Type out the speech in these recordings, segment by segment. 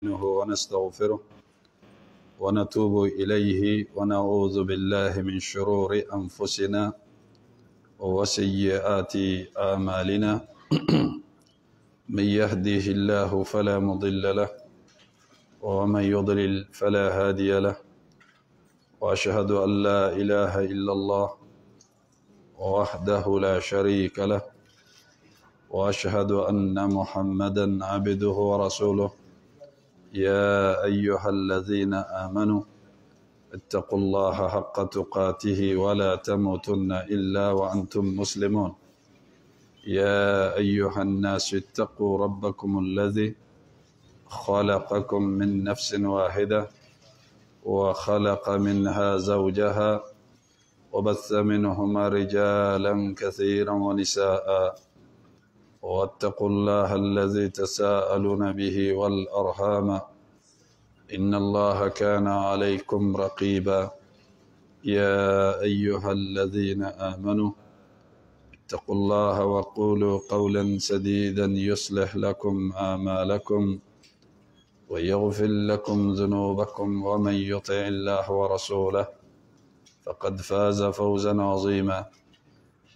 ونستغفره ونتوب إليه ونعوذ بالله من شرور أنفسنا وسيئات أعمالنا من يهديه الله فلا مضل له ومن يضلل فلا هادي له وأشهد أن لا إله إلا الله وحده لا شريك له وأشهد أن محمدا عبده ورسوله يا أيها الذين آمنوا اتقوا الله حق تقاته ولا تموتن إلا وأنتم مسلمون يا أيها الناس اتقوا ربكم الذي خلقكم من نفس واحدة وخلق منها زوجها وبث منهما رجالا كثيرا ونساء واتقوا الله الذي تساءلون به والأرحام إن الله كان عليكم رقيبا يا أيها الذين آمنوا اتقوا الله وقولوا قولا سديدا يصلح لكم أعمالكم ويغفر لكم ذنوبكم ومن يطع الله ورسوله فقد فاز فوزا عظيما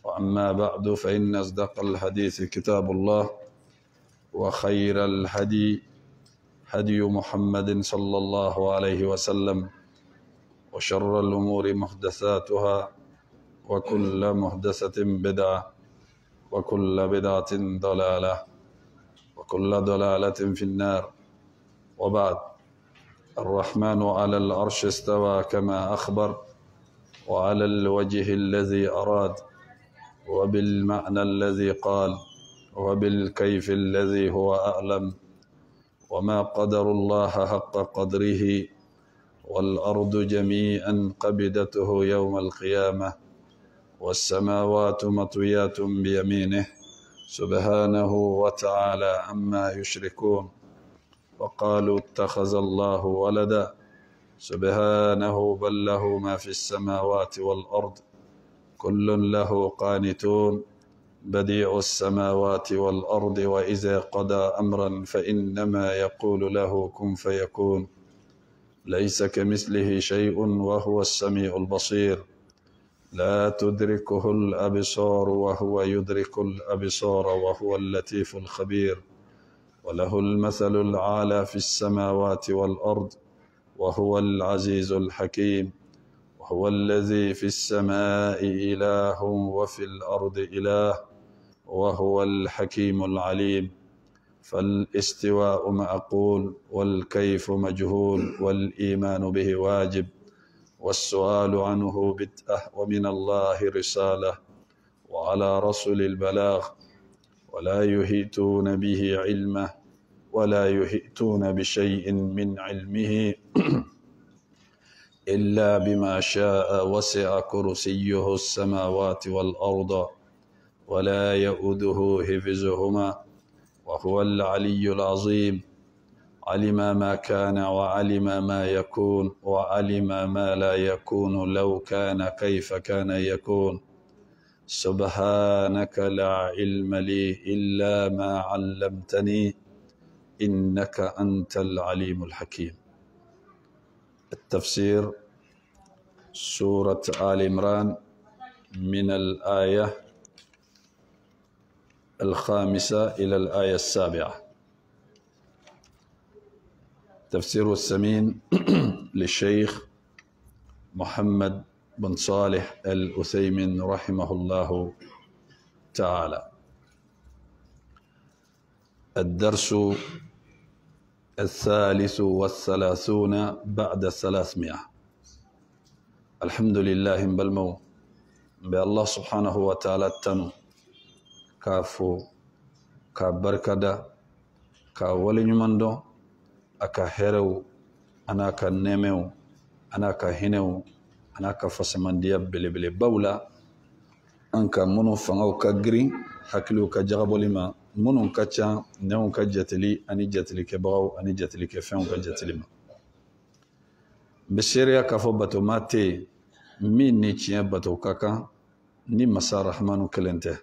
وأما بعد فإن أصدق الحديث كتاب الله وخير الهدي هدي محمد صلى الله عليه وسلم وشر الأمور محدثاتها وكل محدثة بدعة وكل بدعة ضلالة وكل ضلالة في النار وبعد الرحمن على العرش استوى كما أخبر وعلى الوجه الذي أراد وبالمعنى الذي قال وبالكيف الذي هو أعلم وما قدر الله حق قدره والأرض جميعا قبضته يوم القيامة والسماوات مطويات بيمينه سبحانه وتعالى عما يشركون وقالوا اتخذ الله ولدا سبحانه بل له ما في السماوات والأرض كل له قانتون بديع السماوات والأرض وإذا قضى أمرا فإنما يقول له كن فيكون ليس كمثله شيء وهو السميع البصير لا تدركه الأبصار وهو يدرك الأبصار وهو اللطيف الخبير وله المثل الأعلى في السماوات والأرض وهو العزيز الحكيم وهو الذي في السماء إله وفي الأرض إله وهو الحكيم العليم فالاستواء معقول والكيف مجهول والإيمان به واجب والسؤال عنه بدعة ومن الله رسالة وعلى رسل البلاغ ولا يحيطون به علمه ولا يحيطون بشيء من علمه إلا بما شاء وسع كرسيه السماوات والأرض ولا يؤوده حفظهما وهو العلي العظيم علم ما كان وعلم ما يكون وعلم ما لا يكون لو كان كيف كان يكون سبحانك لا علم لي إلا ما علمتني إنك أنت العليم الحكيم. التفسير سورة آل عمران من الآية 5 إلى الآية 7. تفسير السمين للشيخ محمد بن صالح العثيمين رحمه الله تعالى. الدرس 33 بعد 300. الحمد لله بالمو بالله سبحانه وتعالى تنو كافو كبركدا كولي نماندو أكا هيرو أنا كنمو أنا كهنو أنا كفسمان دياب بلي بلي باولا أنك منو فنغو كجري حكلو كجغبو لما منو كتشا نيو كجتلي أني جتلي كبغو أني جتلي كفيون كجتلي ما بشيريا كفو باتو ماتي مين نيتشيا باتو كاكا ني مسا رحمانو كلنته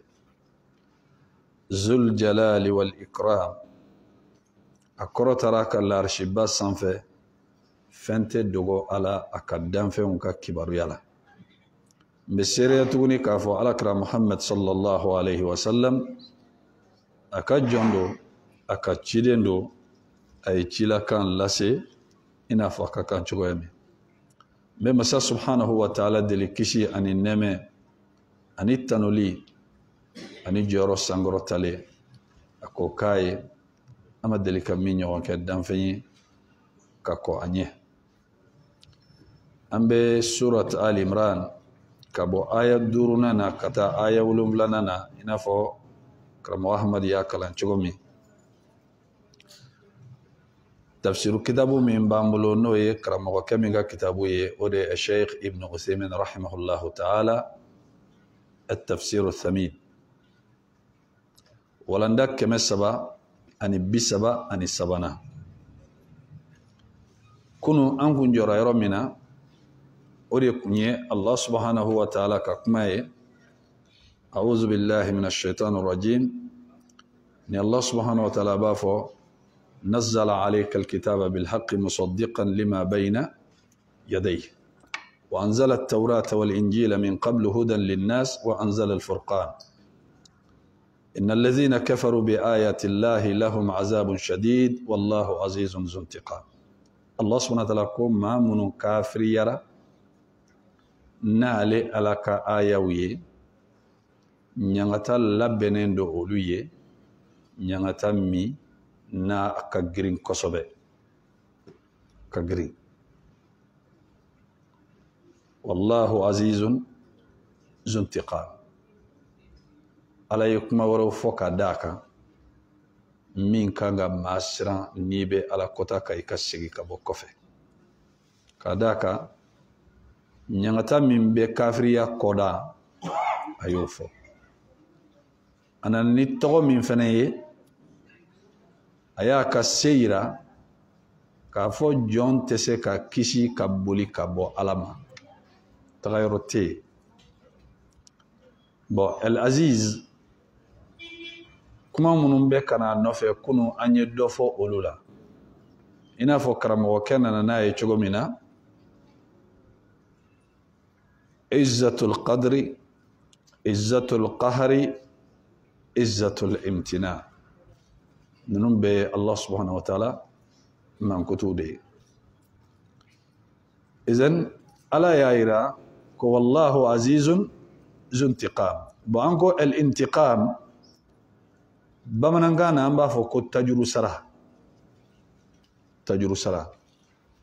ذو الجلال والإكرام أكرترا كالارشي باس سانفي فنت دوغو على أكادام فيهم كبارو يلا بسيريا تغني كافو على كرا محمد صلى الله عليه وسلم أكاجوندو أكاتشيدندو أي تشيلا كان لاسي إنا فاكا كان شغوامي بمسا سبحانه وتعالى دلي كشي أني نمي أني تنولي أني جورو سانغرو تالي أكو كاي أما دلي كمين يوان كدام فيني كاكو أنيه أمبي سورة آل عمران كابو آية دورنا نا كتا آية ولوم لنا نا إنافو كرم أحمد يا كلان شغومي تفسير كتابه من بامبلو نوي كرم وكميغا كتابه ودي الشيخ ابن عثيمين رحمه الله تعالى التفسير الثمين ولندك كما سبا أني بسبا أني سبنا كنو أنكم جرى يرمنا ودي كنيه الله سبحانه وتعالى ككماي أعوذ بالله من الشيطان الرجيم إن الله سبحانه وتعالى بافو نزل عليك الكتاب بالحق مصدقا لما بين يديه وأنزل التوراة والإنجيل من قبل هدى للناس وأنزل الفرقان إن الذين كفروا بآيات الله لهم عذاب شديد والله عزيز ذو انتقام الله سبحانه وتعالى ما من كافر يرى نالي ألك آيوي نيغتا لبنين دو أولوية نيغتا مي na ka green kosobe ka green wallahu azizun zuntiqam alaykum waro foka daka min kanga masra nibe ala kota kay kasigi ka bokofe kadaka nyangata min be kafriya koda ayofo anan ni to min feneye aya ka seyira ka fo jon tese ka kisi ka boli ka bo alama tagayrote bo el aziz kuma munun be kana nofe kunu anye dofo olula ina fo karamo kenana naye chogomina izzatul qadri izzatul qahri izzatul imtina ننم الله سبحانه وتعالى من كتوده إذن ألا يايرا كو والله عزيز ذو انتقام بانكو الانتقام بمنغانا أمبافو كو تجرو سرا تجرو سرا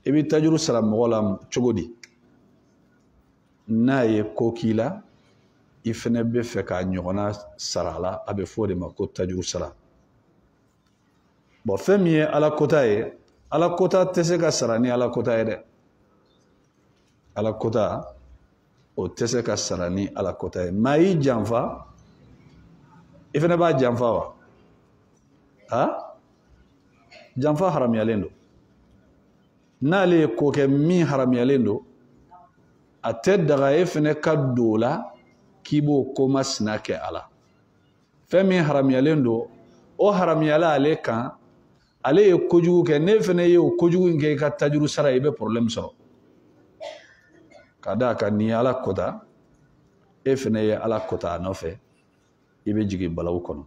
إبي تجرو سرا مغولام چغودي ناي كوكيلا إفنبه فكا نيغنا سرالا أبي فوري ما كو تجرو سرا bon fɛn min ye ala kota ye ala kota tɛ se ka sara ni ala kota ye dɛ ala kota o tɛ se ka sara ni ala kota ye maa y'i janfa i fana b'a janfa wa ha janfa haramuyalen don n'ale ye ko kɛ min haramuyalen don a tɛ daga e fana ka don o la k'i b'o ko masina kɛ a la fɛn min haramuyalen don o haramuyala ale kan ale ye kojugu kɛ ne fana ye o kojugu in kɛ i ka tajuru sara i bɛ problème sɔrɔ ka d'a kan ni ala kota e fana ye ala kota a nɔfɛ i bɛ jigin balawu kɔnɔ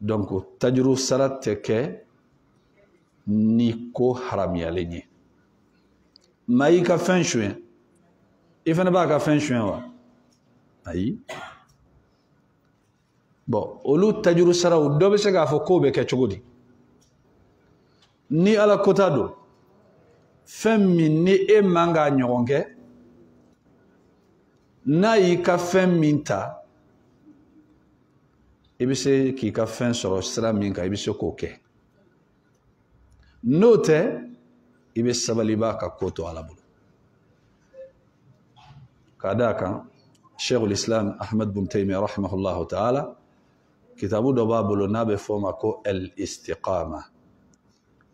donc tajuru sara tɛ kɛ ni ko haramuyalen ye maa y'i ka fɛn suɲɛ i fana b'a ka fɛn suɲɛ wa ayi bon olu tajuru saraw dɔ bɛ se k'a fɔ k'o bɛ kɛ cogo di ni ala kota do fɛn min ni e man k'a ɲɔgɔn kɛ n'a y'i ka fɛn min ta i bɛ se k'i ka fɛn sɔrɔ sira min kan i bɛ se k'o kɛ n'o tɛ i bɛ sabali i b'a ka ko to ala bolo ka d'a kan Sheikhul Islam Ahmad bin Taymiyyah rahimahullahu ta'ala kitabu dɔ b'a bolo n'a bɛ fɔ o ma ko al-istiqama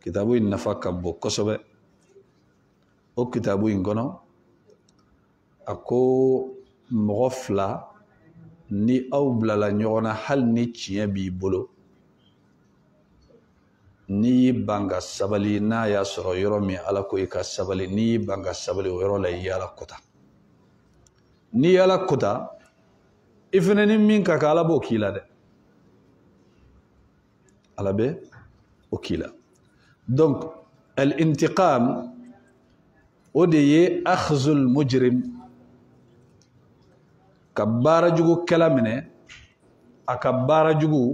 kitabu in nafa ka bon kosɛbɛ o kitabu in kɔnɔ a ko mɔgɔ fila ni aw bilala ɲɔgɔn na hali ni tiɲɛ b'i bolo ni banga sabali na ya soro yoro mi ala ko ka sabali ni banga sabali yoro la yala kota ni yala kota ifene ni min ka ala bo kila de ala be o kila donc الانتقام ودي أخذ المجرم كبار جوجو كلامنا أكبار جوجو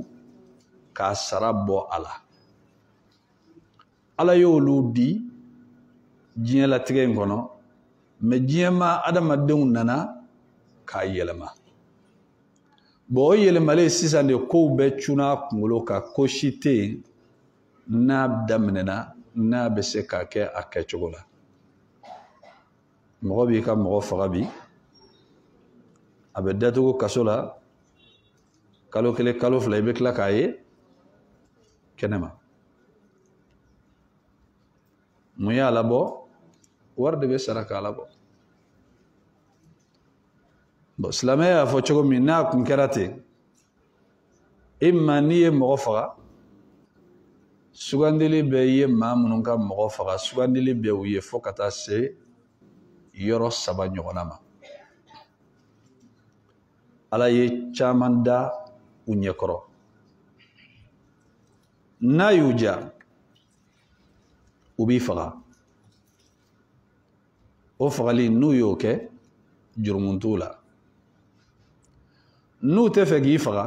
كسرابو على يولو دي جين لا ترين كنو مجيما أدم الدون ننا كايلما بو يلما لي سيسان دي كو بيتشونا كمولو كوشيتي ناب دمننا na be se ka kɛ a kɛcogo la mɔgɔ b'i ka mɔgɔ faga bi a bɛ datugu kaso la kalo kelen kalo fila i bɛ tila k'a ye kɛnɛma mun y'a labɔ wari de bɛ sara k'a labɔ bon silamɛya y'a fɔ cogo min n'a kun kɛra ten imma n'i ye mɔgɔ faga sugandili bɛ ye maa minnu ka mɔgɔ faga sugandili bɛ u ye fo ka taa se yɔrɔ 3 ɲɔgɔnna ma ala ye caman da u ɲɛkɔrɔ n'a y'u ja u b'i faga o fagali n'u y'o kɛ jurumu t'u la n'u tɛ fɛ k'i faga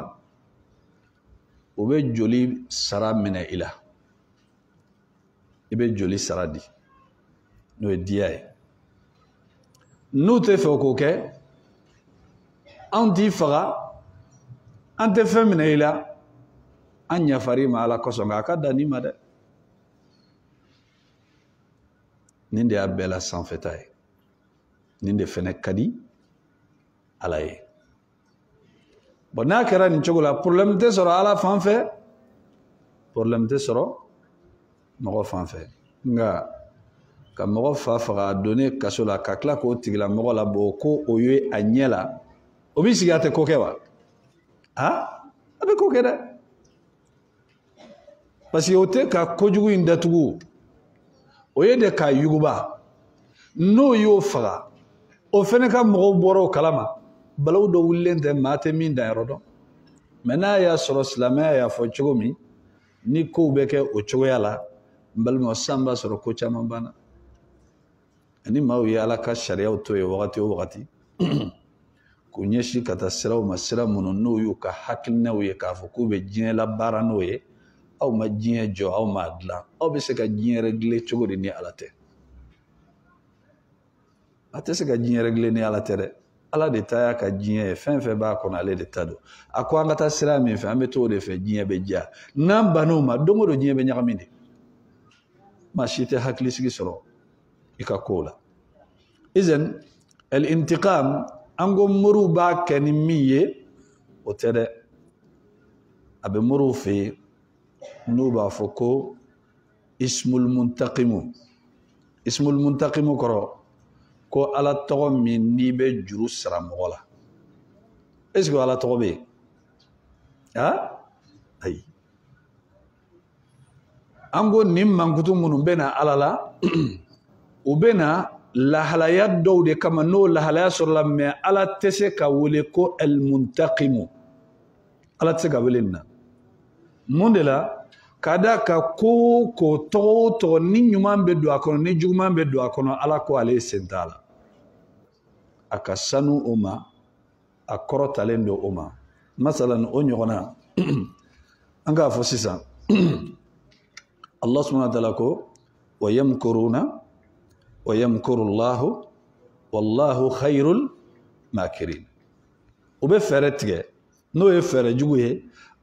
u bɛ joli sara minɛ i la i bɛ joli sara di n'o ye diya ye n'u tɛ fɛ k'o kɛ anw t'i faga an tɛ fɛn minɛ i la an ɲafar'i ma ala kosɔn nka a ka dan n'i ma dɛ nin de y'a bɛɛ la sanfɛta ye nin de fɛnɛ ka di ala ye bon n'a kɛra nin cogo la problème tɛ sɔrɔ ala fan fɛ problème tɛ sɔrɔ mɔgɔ fan fɛ nka ka mɔgɔ fa faga a donnen kaso la ka tila k'o tigila mɔgɔ la bɔ ko o ye a ɲɛ la o b'i sigi a tɛ ko kɛ wa a bɛ ko kɛ dɛ parce que o tɛ ka kojugu in datugu o ye de k'a yuguba n'o y'o faga o fɛnɛ ka mɔgɔw bɔra o kalama balawu dɔ wulilen tɛ maa tɛ min danyɔrɔ dɔn mɛ n'a y'a sɔrɔ silamɛya y'a fɔ cogo min ni kow bɛ kɛ o cogoya la n balima san b'a sɔrɔ ko caman banna ani maaw ye ala ka sariyaw to ye wagati o wagati k'u ɲɛsin ka taa siraw ma sira minnu n'o y'u ka hakilinaw ye k'a fɔ k'u bɛ diɲɛ labaara n'o ye aw ma diɲɛ jɔ aw ma dilan aw bɛ se ka diɲɛ régler cogo di ni ala tɛ a tɛ se ka diɲɛ régler ni ala tɛ dɛ ala de ta y'a ka diɲɛ ye fɛn fɛn b'a kɔnɔ ale de ta don a ko an ka taa sira min fɛ an bɛ t'o de fɛ diɲɛ bɛ diya n'an bann'o ma don o don diɲɛ bɛ ɲagami de maa si tɛ hakilisigi sɔrɔ i ka kow la izan al-intiqam an ko moriw b'a kɛ ni min ye o tɛ dɛ a bɛ moriw fɛ yen n'u b'a fɔ ko ismul muntaqimu kɔrɔ ko ala tɔgɔ min n'i bɛ juru sara mɔgɔ la est-ce que ala tɔgɔ bɛ yen ayi an ko nin mankutu minnu bɛ na ala la u bɛ na lahalaya dɔw de kama n'o lahalaya sɔrɔla mɛ ala tɛ se ka wele ko al-muntaqimu ala tɛ se ka wele nin na mun de la ka da ka ko tɔgɔ o tɔgɔ ni ɲuman bɛ don a kɔnɔ ni juguman bɛ don a kɔnɔ ala ko ale sen t'a la a ka sanu o ma a kɔrɔtalen don o ma masalan o ɲɔgɔnna an k'a fɔ sisan Allah subhanahu wa ta'ala ko wa yamkuruna wa yamkuru Allahu wallahu khairul makirin o bɛ fɛɛrɛ tigɛ n'o ye fɛɛrɛ jugu ye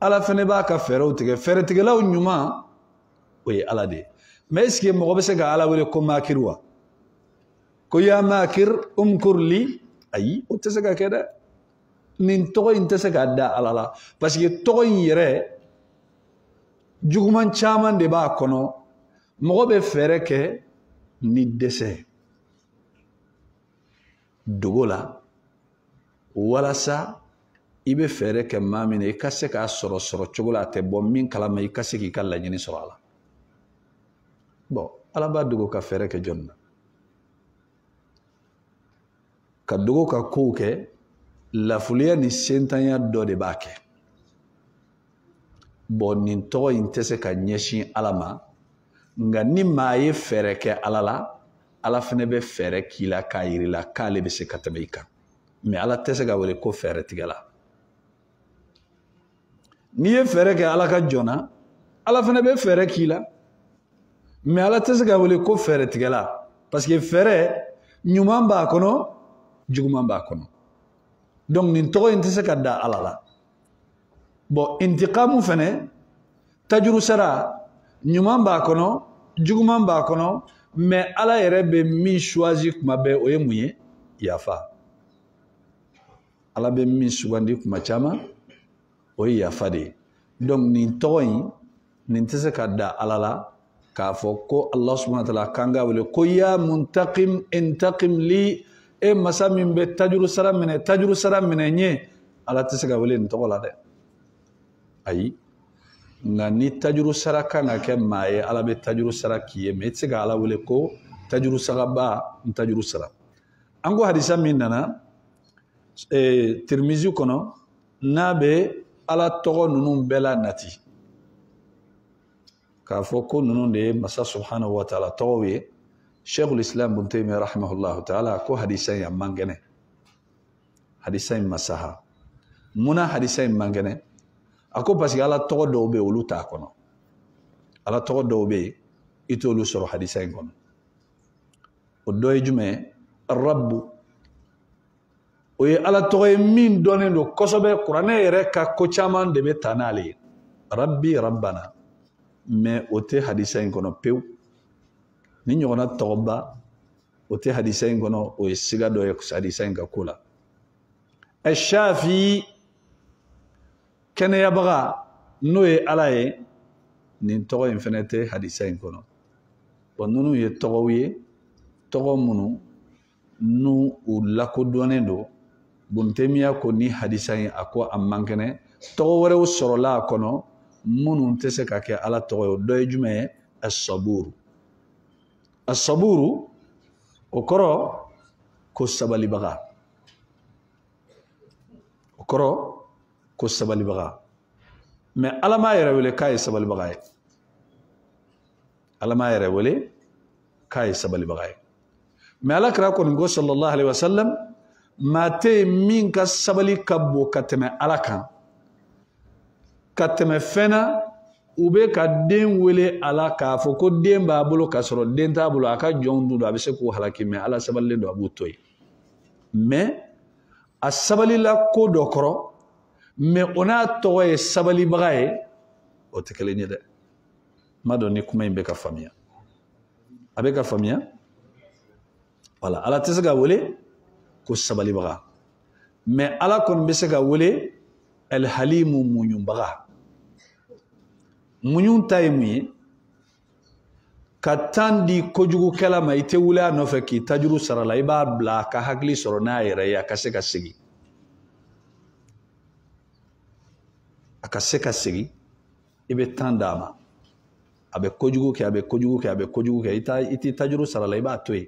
ala fɛnɛ b'a ka fɛɛrɛw tigɛ fɛɛrɛtigɛlaw ɲuman o ye ala de ye mais est-ce que mɔgɔ bɛ se ka ala wele ko makir wa ko ya makir umkur li ayi o tɛ se ka kɛ dɛ nin tɔgɔ in tɛ se ka da ala la parce que tɔgɔ in yɛrɛ juguman caman de b'a kɔnɔ mɔgɔ bɛ fɛɛrɛ kɛ ni dɛsɛ dogo la walasa i bɛ fɛɛrɛ kɛ maa min na i ka se k'a sɔrɔ cogo la a tɛ bɔ min kalama i ka se k'i ka laɲini sɔrɔ a la bon ala b'a dogo ka fɛrɛ kɛ jɔnni na ka dogo ka kow kɛ lafuliya ni sentanya dɔ de b'a kɛ bon nin tɔgɔ in tɛ se ka ɲɛsin ala ma nka ni maa ye fɛrɛ kɛ ala la ala fɛnɛ bɛ fɛrɛ k'i la k'a yiri la k'ale bɛ se ka tɛmɛ i kan mais ala tɛ se ka wele ko fɛrɛ tigɛla n'i ye fɛrɛ kɛ ala ka jɔn na ala fɛnɛ bɛ fɛrɛ k'i la mais ala tɛ se ka wele ko fɛrɛ tigɛla parce que fɛrɛ ɲuman b'a kɔnɔ juguman b'a kɔnɔ donc nin tɔgɔ in tɛ se ka da ala la bon intiqamu fɛnɛ tajuru sara ɲuman b'a kɔnɔ juguman b'a kɔnɔ mais ala yɛrɛ bɛ min choisi kuma bɛɛ o ye mun ye yafa ala bɛ min sugandi kuma caman o ye yafa de ye donc nin tɔgɔ in nin tɛ se ka da ala la k'a fɔ ko Allah subhanahu wa ta'ala kan ka wele ko ya muntaqim intaqim li e masa min bɛ tajuru sara minɛ n ye ala tɛ se ka wele nin tɔgɔ la dɛ ayi nka ni tajuru sara kan ka kɛ maa ye ala bɛ tajuru sara k'i ye mais i tɛ se ka ala wele ko tajuru saraba n tajuru sara an ko hadisa min nana Tirmizi kɔnɔ n'a bɛ ala tɔgɔ ninnu bɛɛ la nati k'a fɔ ko ninnu de ye masa subhanahu wa ta'ala tɔgɔw ye Sheikhul Islam Ibn Taymiyyah rahimahullahu ta'ala ko hadisa in a man kɛnɛ hadisa in ma saha munna hadisa in man kɛnɛ a ko parce que ala tɔgɔ dɔw bɛ yen olu t'a kɔnɔ ala tɔgɔ dɔw bɛ yen i t'olu sɔrɔ hadisa in kɔnɔ o dɔ ye jumɛn ye Rabbu o ye ala tɔgɔ ye min dɔnnen don kosɛbɛ kuranɛ yɛrɛ ka ko caman de bɛ ta n'ale ye Rabbi Rabbana mais o tɛ hadisa in kɔnɔ pewu ni ɲɔgɔnna tɔgɔba o tɛ hadisa in kɔnɔ o ye siga dɔ ye hadisa in ka ko la Shafi kɛnɛyabaga n'o ye ala ye nin tɔgɔ in fɛnɛ tɛ hadisa in kɔnɔ bon ninnu ye tɔgɔw ye tɔgɔ minnu n'u u lakodɔnnen don Ibn Taymiyyah ko ni hadisa in a ko a man kɛnɛ tɔgɔ wɛrɛw sɔrɔla a kɔnɔ minnu tɛ se ka kɛ ala tɔgɔ ye o dɔ ye jumɛn ye as-saburu as-saburu o kɔrɔ ko sabalibaga o kɔrɔ ko sabalibaga mais ala m'a yɛrɛ wele k'a ye sabalibaga ye ala m'a yɛrɛ wele k'a ye sabalibaga ye mais ala kira kɔni ko sallallahu alaihi wasallam maa tɛ yen min ka sabali ka bon ka tɛmɛ ala kan ka tɛmɛ fɛn na u bɛ ka den wele ala k'a fɔ ko den b'a bolo k'a sɔrɔ den t'a bolo a ka jɔnw dun don a bɛ se k'o halaki mais ala sabalilen don a b'o to yen mais a sabalila ko dɔ kɔrɔ mais o n'a tɔgɔ ye sabalibaga ye o tɛ kelen ye dɛ ma dɔn ni kuma in bɛ ka faamuya a bɛ ka faamuya voilà ala tɛ se ka wele ko sabalibaga mais ala kɔni bɛ se ka wele al-halimu muɲubaga muɲu ta ye mun ye ka tan di kojugukɛla ma i tɛ wuli a nɔfɛ k'i tajuru sara la i b'a bila a ka hakili sɔrɔ n'a yɛrɛ ye a ka se ka segin a ka se ka segin i bɛ tan d'a ma a bɛ kojugu kɛ a bɛ kojugu kɛ a bɛ kojugu kɛ i t'i tajuru sara la i b'a to yen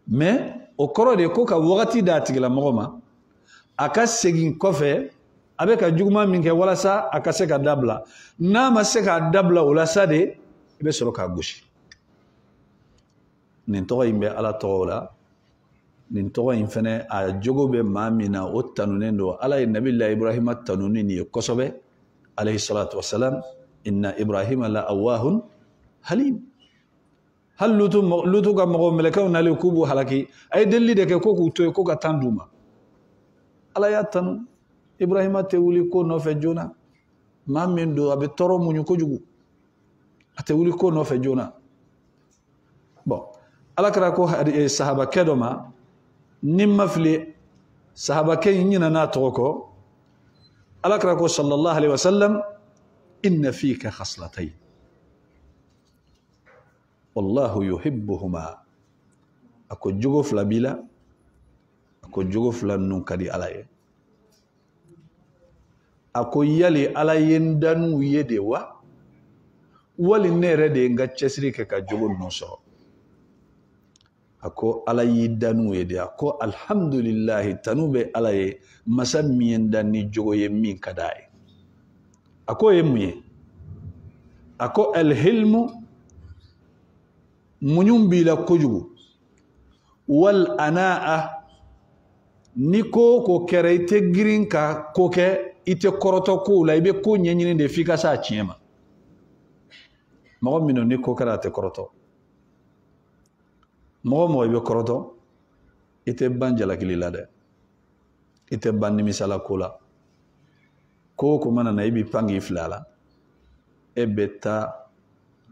mais o kɔrɔ de ye ko ka wagati d'a tigilamɔgɔ ma a ka segin kɔfɛ a bɛ ka juguman min kɛ walasa a ka se ka dabila n'a ma se k'a dabila o la sa de i bɛ sɔrɔ k'a gosi nin tɔgɔ in bɛ ala tɔgɔw la nin tɔgɔ in fɛnɛ a jogo bɛ maa min na o tanunen don ala ye nabila ibrahima tanuni nin ye kosɛbɛ alayhi salatu wasalam inna ibrahima la awahun halim hali lutu ka mɔgɔ mɛlɛkɛw nalen k'u b'u halaki a ye delili de kɛ ko k'u to yen ko ka tan d'u ma ala y'a tanu ibrahima tɛ wuli ko nɔfɛ joona maa min don a bɛ tɔɔrɔ muɲu kojugu a tɛ wuli ko nɔfɛ joona bon ala kɛra ko sahabakɛ dɔ ma ni ma fili sahabakɛ in ɲinɛ n'a tɔgɔ kɔ ala kɛra ko sallallahu alaihi wasallam inna fika khaslatayn wallahu yuhibbuhuma a ko jogo fila b'i la a ko jogo fila ninnu ka di ala ye a ko yali ala ye n danu ye de wa wali nere de nga cesiri ke ka jogo no so ako ala yidanu yede ako alhamdulillah tanube ala ye masam miyenda ni jogo ye min kadai ako ye muye ako alhilmu munyum bila kujugu wal anaa niko ko kere ite girin ka koke ite koroto ko la ibe ko nyenyini de fika sa chiema mo mino niko kara te koroto mo ibe koroto ite banjala kilila de ite banni misala kula ko mana na ibi pangi flala e beta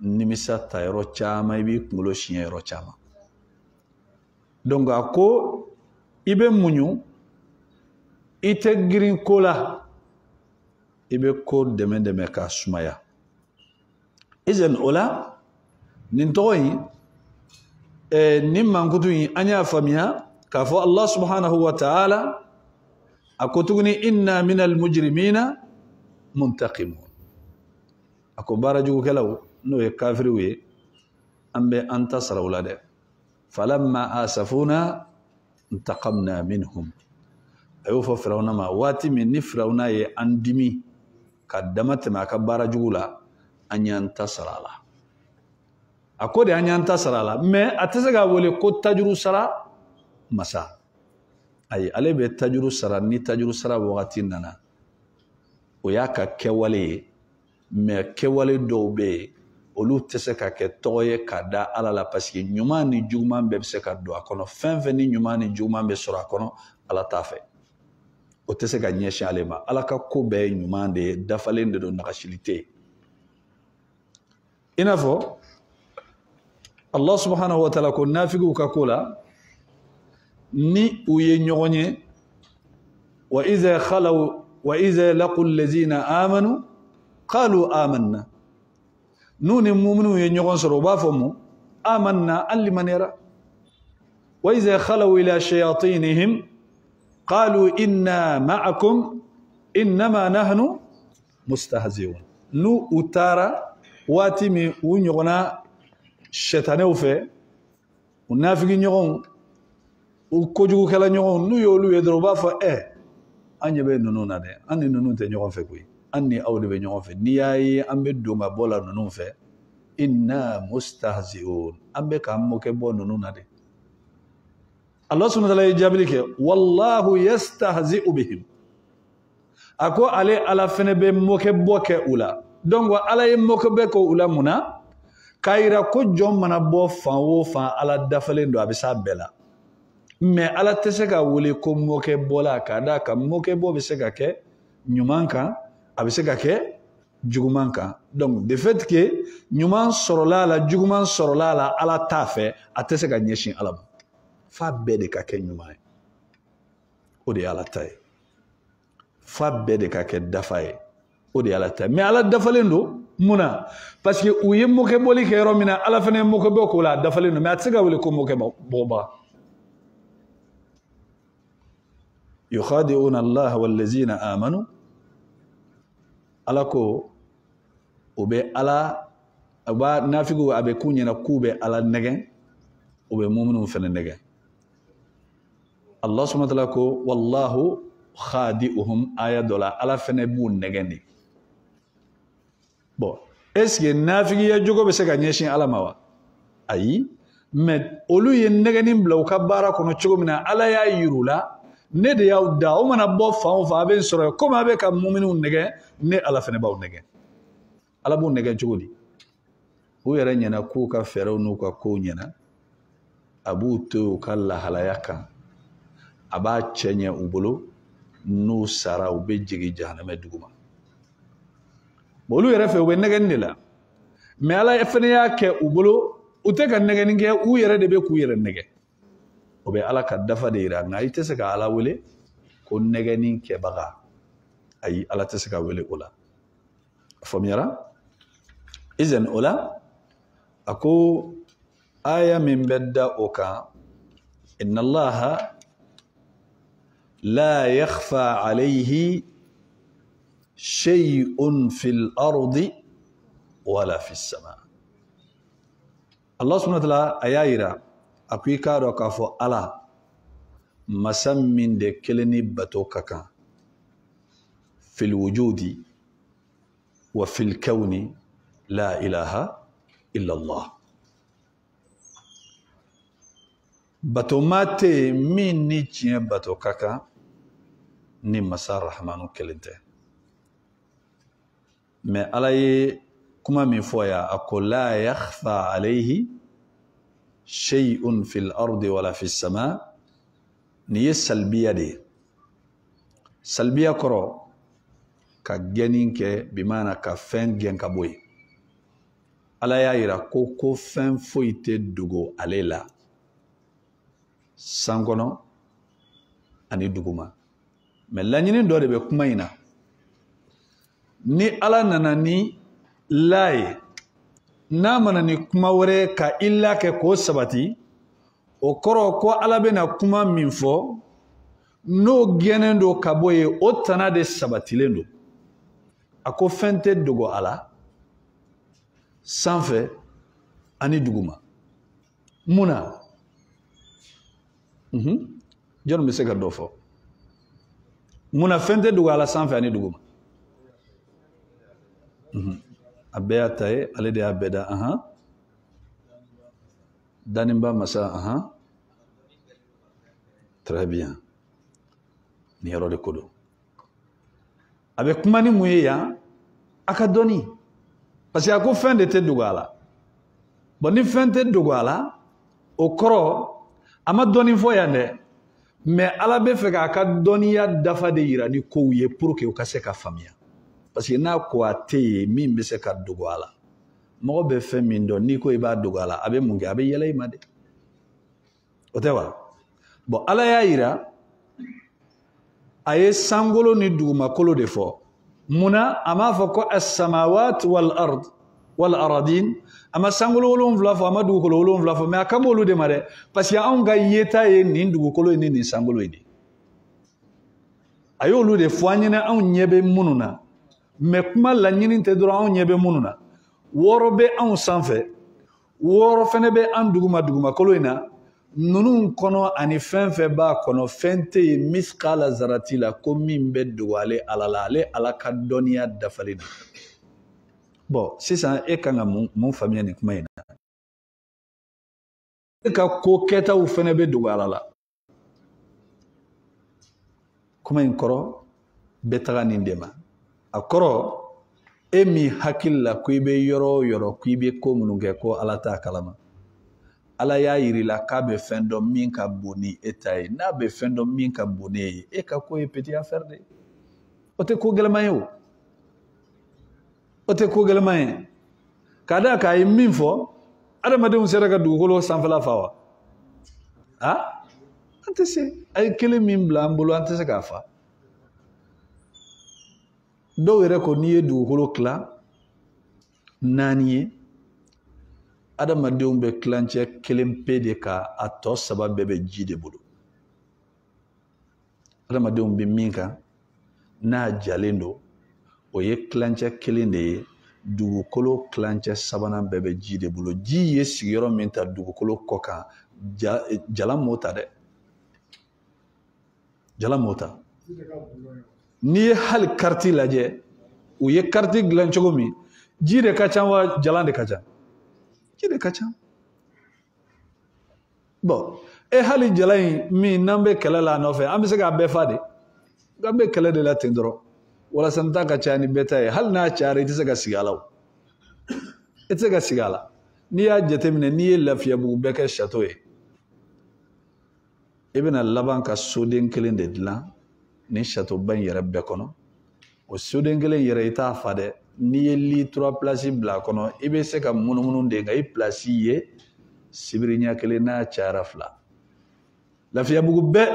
nimisa tayro chama ibi kulo shinyero chama donc ako ibe munyu ite girin kola ibe ko deme ka sumaya izen ola nintoyi nim mankutu anya famia ka fo Allah subhanahu wa ta'ala akotugni inna minal mujrimina muntaqimun ako baraju kelaw no e kafiru we ambe antasara ulade falamma asafuna intaqamna minhum ayo fo firawna ma wati min ni firawna ye andimi kadamate ma ka baraju la anyanta sarala akode anyanta sarala mais atesega wole ko tajuru sara masa ay alebe tajuru sara ni tajuru sara wakati nana o yaka kewale mais kewale dobe olu tese ka ke toye kada ala la parce que nyuma ni jugman be se ka do akono fen ni nyuma ni jugman be sura akono ala tafe o tese ka nyeshi alema ala ka ko be nyuma de dafalen de do nakashilite inafo Allah subhanahu wa ta'ala ko nafigu ka kola ni uye nyogonye wa iza khalaw wa iza laqul ladzina amanu qalu amanna nuni mu'minu ye nyogon soro ba fomu amanna alli manera wa iza khalaw ila shayatinihim qalu inna ma'akum innama nahnu mustahzi'un nu utara wati mi unyogona shetane ufe unafigi nyogon ukojugu kala nyogon nu yolu yedro ba fa anye be nunu na de anni nunu te nyogon fe kuyi anni awde be nyogon fe ni yayi ambe duma bola nunu fe inna mustahzi'un ambe kam mo ke bo nunu na de Allah subhanahu wa ta'ala jabili ke wallahu yastahzi'u bihim ako ale ala fene be mo ke bo ke ula donc ala ye mo ke be ko ula muna kayira ko jom mana bo fan wo fan ala dafalen do abisa bela mais ala tese ka wole ko moke bola kada ka moke bo be se ka ke nyuman kan abise ka ke juguman kan donc de fait que nyuman sorola la juguman sorola la ala tafe atese ka nyeshin ala fa be de ka ke nyuman o de ala tay fa be de ka ke dafaye o de ala tay mais ala dafalen do muna parce que uye moke boli ke romina ala fene moke bo ko la dafalen do mais atese ka wole ko moke bo ba يخادعون الله والذين آمنوا alako obe ala aba nafigu abe kunya na kube ala negen obe mu'minu fene negen Allah subhanahu wa ta'ala ko wallahu khadi'uhum ayadola ala fene bu negeni bon est-ce que nafigi ya jogo be se ka nyeshin ala mawa ayi mais olu ye negeni bla ka bara kono chogomina ala ya yirula ne de yaw da o mana bo fa be soro comme abe ka mu'minu nege ne ala fene baw nege ala bu nege jogodi o yere nyana ku ka fero nu ka ko nyana abu to kala halayaka aba chenye ubulu nu sara ube jigi jahannama duguma bolu yere fe ube nege ndila me ala fene yake ubulu ute ka nege nge u yere de be ku yere nege obe ala ka dafa de ira na ite se ka ala wele ko nege nin ke baga ay ala te se ka wele ola famira izen ola ako aya min bedda oka inna allaha la yakhfa alayhi shay'un fil ardi ولا في السماء. الله سبحانه وتعالى أيايرا أكوي كارو كافو الله مسمين دي كلني بتوكاكا في الوجود وفي الكون لا إله إلا الله. بتوماتي مين نيجي بتوكاكا ni masar rahmanu kelente mais alaye kuma min foya akola yakhfa alayhi shay'un fil ardi wala fis sama ni salbiya de salbiya koro ka genin ke bimana ka fen gen ka boy ala ya ira ko fen foite dugo alela sangono ani duguma mais lañinin do de be kuma ina ni ala nana ni laye na mana ni kuma wore ka illa ke ko sabati o koro ko ala be na kuma min fo no genendo ka boye o tana de sabati lendo ako fente dogo ala sanfe ani duguma muna jon be se ka do fo muna fente dugu ala sanfɛ ani duguma a bɛɛ y'a ta ye ale de y'a bɛɛ da daninba masa très bien ni yɔrɔ de ko don a bɛ kuma ni mun ye yan a ka dɔnni parce que a ko fɛn de tɛ dogo a la bon ni fɛn tɛ dogo a la o kɔrɔ a ma dɔnni fɔ yan dɛ mais ala be fɛ k'a ka dɔnniya dafa de yira ni kow ye pour que o ka se ka faamuya parce que n'a ko a tɛ ye min bɛ se ka dogo a la mɔgɔ bɛ fɛn min dɔn n'i ko i b'a dogo a la a bɛ mun kɛ a bɛ yɛlɛ i ma de o tɛ wa bon ala y'a yira a ye sankolo ni dugumakolo de fɔ munna a m'a fɔ ko as-samawat wal ard wal aradin a ma sankolo 7 fɔ a ma dugukolo 7 fɔ mais a ka b'olu de ma dɛ parce que anw ka yeta ye nin dugukolo ye ni nin sankolo ye de a y'olu de fɔ an ɲɛna anw ɲɛ bɛ minnu na mais kuma laɲini tɛ dɔrɔn anw ɲɛ bɛ minnu na 6 bɛ anw sanfɛ 6 fɛnɛ bɛ an dugumakolo in na ninnu kɔnɔ ani fɛn fɛn b'a kɔnɔ fɛn tɛ yen miskala zarati la ko min bɛ dogo ale ala la ale ala ka dɔnniya dafalen don bon sisan e kan ka mun faamuya nin kuma in na e ka ko kɛtaw fɛnɛ bɛ dogo ala la kuma in kɔrɔ bɛ taga nin de ma a kɔrɔ e min hakili la ko i bɛ yɔrɔ o yɔrɔ ko i bɛ ko minnu kɛ ko ala t'a kalama ala y'a yirila k'a bɛ fɛn dɔn min ka bon ni e ta ye n'a bɛ fɛn dɔn min ka bon ne ye e ka ko ye petit affaire de o tɛ ko gɛlɛman ye o tɛ ko gɛlɛman ye k'a da k'a ye min fɔ adamadenw sera ka dugukolo sanfɛla fa wa an tɛ se a ye kelen min bila an bolo an tɛ se k'a fa dɔw yɛrɛ ko n'i ye dugukolo tila 4 ye adamadenw bɛ kilancɛ 1 pe de ka a tɔ 3 bɛɛ bɛ ji de bolo adamadenw bɛ min kan n'a jalen don o ye kilancɛ 1 de ye dugukolo kilancɛ 3nan bɛɛ bɛ ji de bolo ji ye sigiyɔrɔ min ta dugukolo kɔ kan jalan m'o ta dɛ jalan m'o ta n'i ye hali kariti lajɛ u ye kariti dilan cogo min ji de ka ca wa jalan de ka ca ji de ka ca bon hali jalan in min n'an bɛ kɛlɛ la a nɔfɛ an bɛ se k'a bɛɛ fa de an bɛ kɛlɛ de la ten dɔrɔn walasa n ta ka ca ni bɛɛ ta ye hali n'a cayara i tɛ se ka sigi a la i tɛ se ka sigi a la n'i y'a jateminɛ n'i ye Lafiyabugu bɛɛ kɛ château ye i bɛna laban ka soden 1 de dilan ni château ba in yɛrɛ bɛɛ kɔnɔ o soden 1 yɛrɛ i t'a fa dɛ n'i ye lit 3 places bila a kɔnɔ i bɛ se ka munumunu de nka i place ye sibiri ɲɛ 1 n'a cayara 2 Lafiyabugu bɛɛ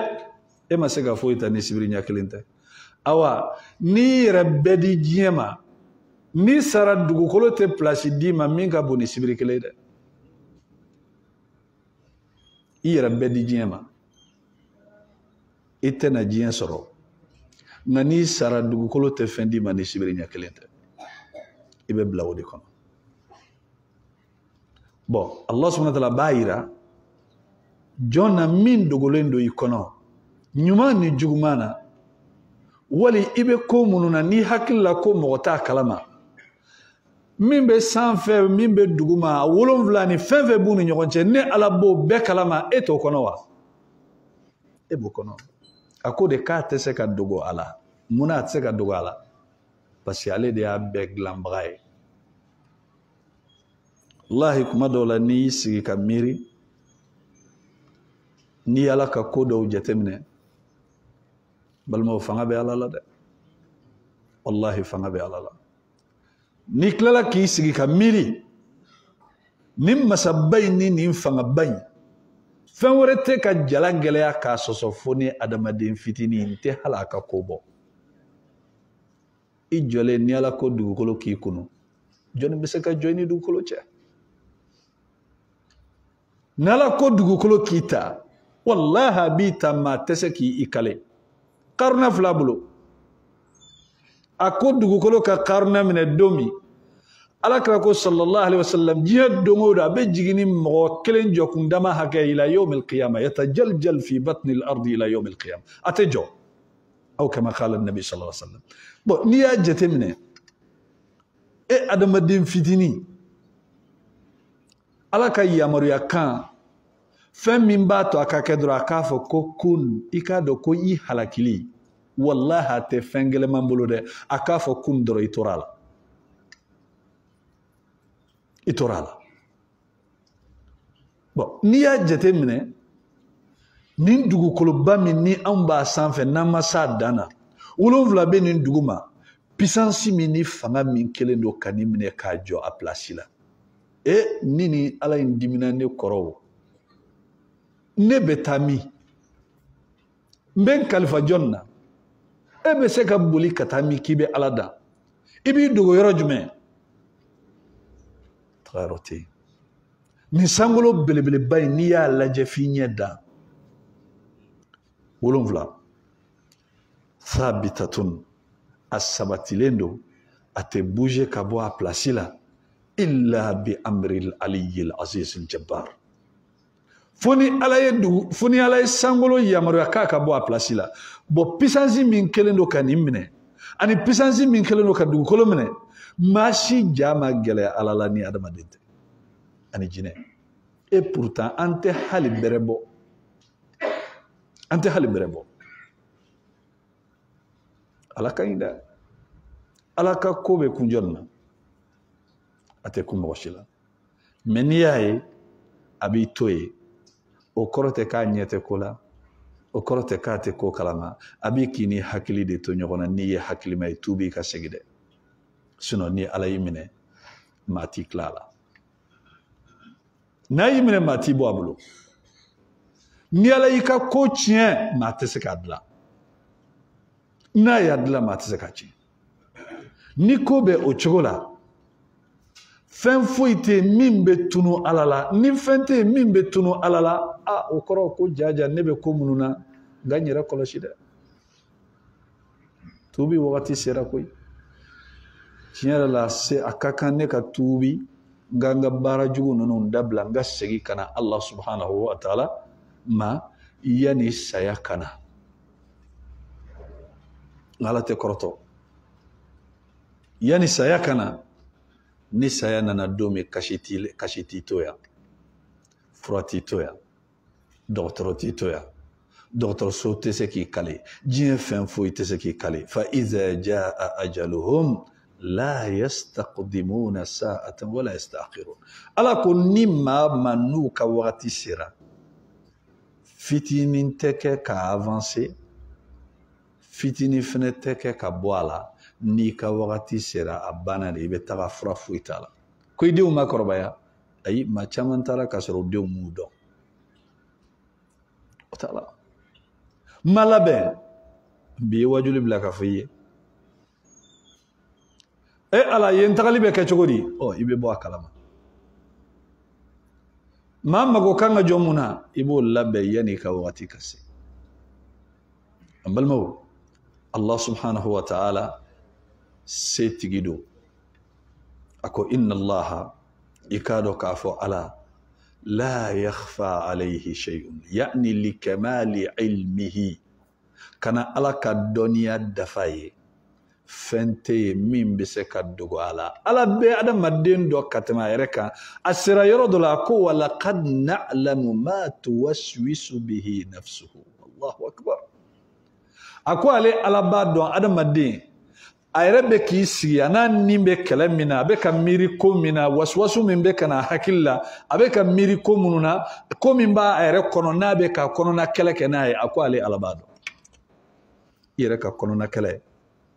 e ma se ka foyi ta ni sibiri ɲɛ 1 tɛ awa n'i yɛrɛ bɛɛ di diɲɛ ma n'i sara dugukolo tɛ place di ma min ka bon ni sibiri 1 ye dɛ i yɛrɛ bɛɛ di diɲɛ ma i tɛna diɲɛ sɔrɔ nka n'i sara dugukolo tɛ fɛn di ma ni sibiri ɲɛ 1 tɛ i bɛ bila o de kɔnɔ bon Allah subhanahu wa ta'ala bayira jonna min dogolendo ikono nyuma ni jugumana wali ibe ko mununa ni hakilla ko mogota kalama min be sanfɛ min be duguma wolonfila ni fɛn fɛn b'u ni ɲɔgɔn cɛ ne ala b'o bɛɛ kalama e t'o kɔnɔ wa e b'o kɔnɔ a ko de k'a tɛ se ka dogo a la munna a tɛ se ka dogo a la parce que ale de y'a bɛɛ dilanbaga ye wallahi kuma dɔw la n'i y'i sigi ka miiri n'i ala ka ko dɔw jateminɛ balimaw fanga bɛ ala la dɛ wallahi fanga bɛ ala la ni tilala k'i sigi ka miiri ni masaba in ni nin fangaba in fɛn wɛrɛ tɛ ka jala gɛlɛya k'a sɔsɔ fo ni adamaden fitinin n tɛ hali a ka ko bɔ i jɔlen ni ala ko dugukolo k'i kunu jɔnni bɛ se ka jɔ i ni dugukolo cɛ ni ala ko dugukolo k'i ta wallahi a b'i ta maa tɛ se k'i kale karuna fila bolo a ko dugukolo ka karuna minɛ don min alakira ko sallallahu alaihi wasallam diɲɛ don o don a bɛ jigin ni mɔgɔ kelen jɔkun dama hakɛ ila yawm al-qiyamah yatajaljal fi batni al-ardi ila yawm al-qiyamah a tɛ jɔ aw kama qala nabi sallallahu alaihi wasallam bon n'i y'a jateminɛ e adamaden fitinin ala ka yamaruya kan fɛn min b'a to a ka kɛ dɔrɔn a k'a fɔ ko kun i k'a dɔn ko i halakili wallahi a tɛ fɛn gɛlɛman bolo dɛ a k'a fɔ kun dɔrɔn i tora a la i tora a la bon n'i y'a jate minɛ nin dugukoloba min ni anw b'a sanfɛ n'an ma s'a dan na wolonfila bɛ nin dugu ma puissance min ni fanga min kelen don ka nin minɛ k'a jɔ a place la ni ala in dimina ne kɔrɔ ne bɛ taa min n bɛ n kalifa jɔn na e bɛ se ka boli ka taa min k'i bɛ ala dan i b'i dogo yɔrɔ jumɛn tagayɔrɔ tɛ yen nin sankolo belebeleba in n'i y'a lajɛ f'i ɲɛ dan wolonfila thabitatun a sabatilen don a tɛ bouger ka bɔ a place la illa bi amril aliyyil azizil jabbar fo ni ala ye sankolo yamaruya k'a ka bɔ a place la bon puissance min kelen don ka nin minɛ ani puissance min kelen don ka dugukolo minɛ maa si ja ma gɛlɛya ala la ni adamaden tɛ ani jinɛ et pourtant an tɛ hali bɛrɛ bɔ an tɛ hali bɛrɛ bɔ ala ka ɲi dɛ ala ka ko bɛ kun jɔn na a tɛ kun mɔgɔ si la mais n'i y'a ye a b'i to yen o kɔrɔ tɛ k'a ɲɛ tɛ ko la o kɔrɔ tɛ k'a tɛ ko kalama a b'i k'i ni hakili de to ɲɔgɔn na n'i ye hakilima ye tuubi ka segin dɛ sinon ni ala y'i minɛ maa t'i tila a la n'a y'i minɛ maa t'i bɔ a bolo ni ala y'i ka ko tiɲɛ maa tɛ se k'a dilan n'a y'a dilan maa tɛ se k'a tiɲɛ ni ko bɛ o cogo la fɛn foyi tɛ min bɛ tunu ala la ni fɛn tɛ min bɛ tunu ala la o kɔrɔ ko jaja ne bɛ ko minnu na n ka n yɛrɛ kɔlɔsi dɛ tuubi wagati sera koyi tiɲɛ yɛrɛ la a ka kan ne ka tuubi n ka n ka baara jugu ninnu dabila n ka segin ka na ala subhanahu wa ta'ala ma yanni saya ka na ala tɛ kɔrɔtɔ yanni saya ka na ni saya nana don min kasi t'i to yan fura t'i to yan dɔgɔtɔrɔ t'i to yan dɔgɔtɔrɔso tɛ se k'i kale diɲɛ fɛn foyi tɛ se k'i kale fa iza jaa ajaluhum la yastaqdimuna sa'atan wala yastakhirun ala ko ni maa n'u ka wagati sera fitinin tɛ kɛ ka avancer fitinin fɛnɛ tɛ kɛ ka bɔ a la n'i ka wagati sera a banna de i bɛ taga fura foyi t'a la ko i denw ma kɔrɔbaya ayi maa caman taara k'a sɔrɔ o denw m'u dɔn o t'a la ma labɛn bi ye wajuli bila ka fɔ i ye ala ye n tagali bɛ kɛ cogo di i bɛ bɔ a kalama maa mago kan ka jɔ mun na i b'o labɛn yanni i ka wagati ka se an balimaw Allah subhanahu wa ta'ala se tigi don a ko inna allaha i k'a dɔn k'a fɔ ala لا يخفى عليه شيء يعني لكمال علمه كان على الدنيا دفاي فنتي من بسك الدغو على بيعد مدين دو كتما يركا أسرى يرد لكو ولقد نعلم ما توسوس به نفسه الله أكبر أكو على بعد أدم مدين ayrebe ki siya na nimbe kalamina abeka miri ko mina waswasu mimbe kana hakilla abeka miri ko mununa ko mimba ayre kono na be ka kono na kele kenaye akwale alabado yere ka kono na kele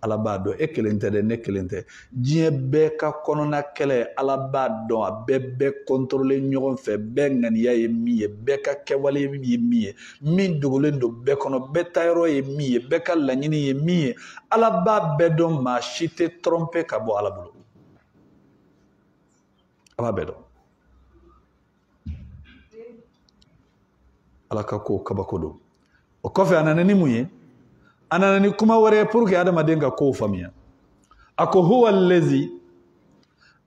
alabado ekelente de nekelente die be ka kono na kele alabado abebe contrôler nyogon fe be ngani ya yemi be ka kewale yemi min dugulendo be kono be tayro yemi be ka lanyini yemi alaba bedo ma shite tromper kabo alabulo aba bedo alaka ko kabakodo o kofe ananani muye ananani kuma wore pour que adama denga ko famia ako huwa allazi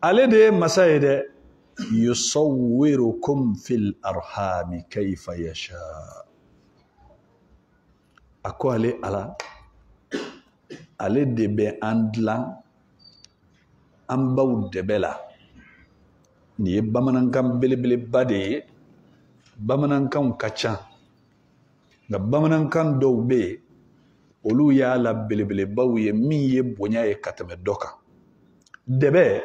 alade masayide yusawwirukum fil arhami kayfa yasha ako ale ala ale debe andla ambaw debela ni bamanan belebele bade bamanan kan kacha na bamanan kan dowbe olu ya la belebele bawye miye bonya e katame doka debe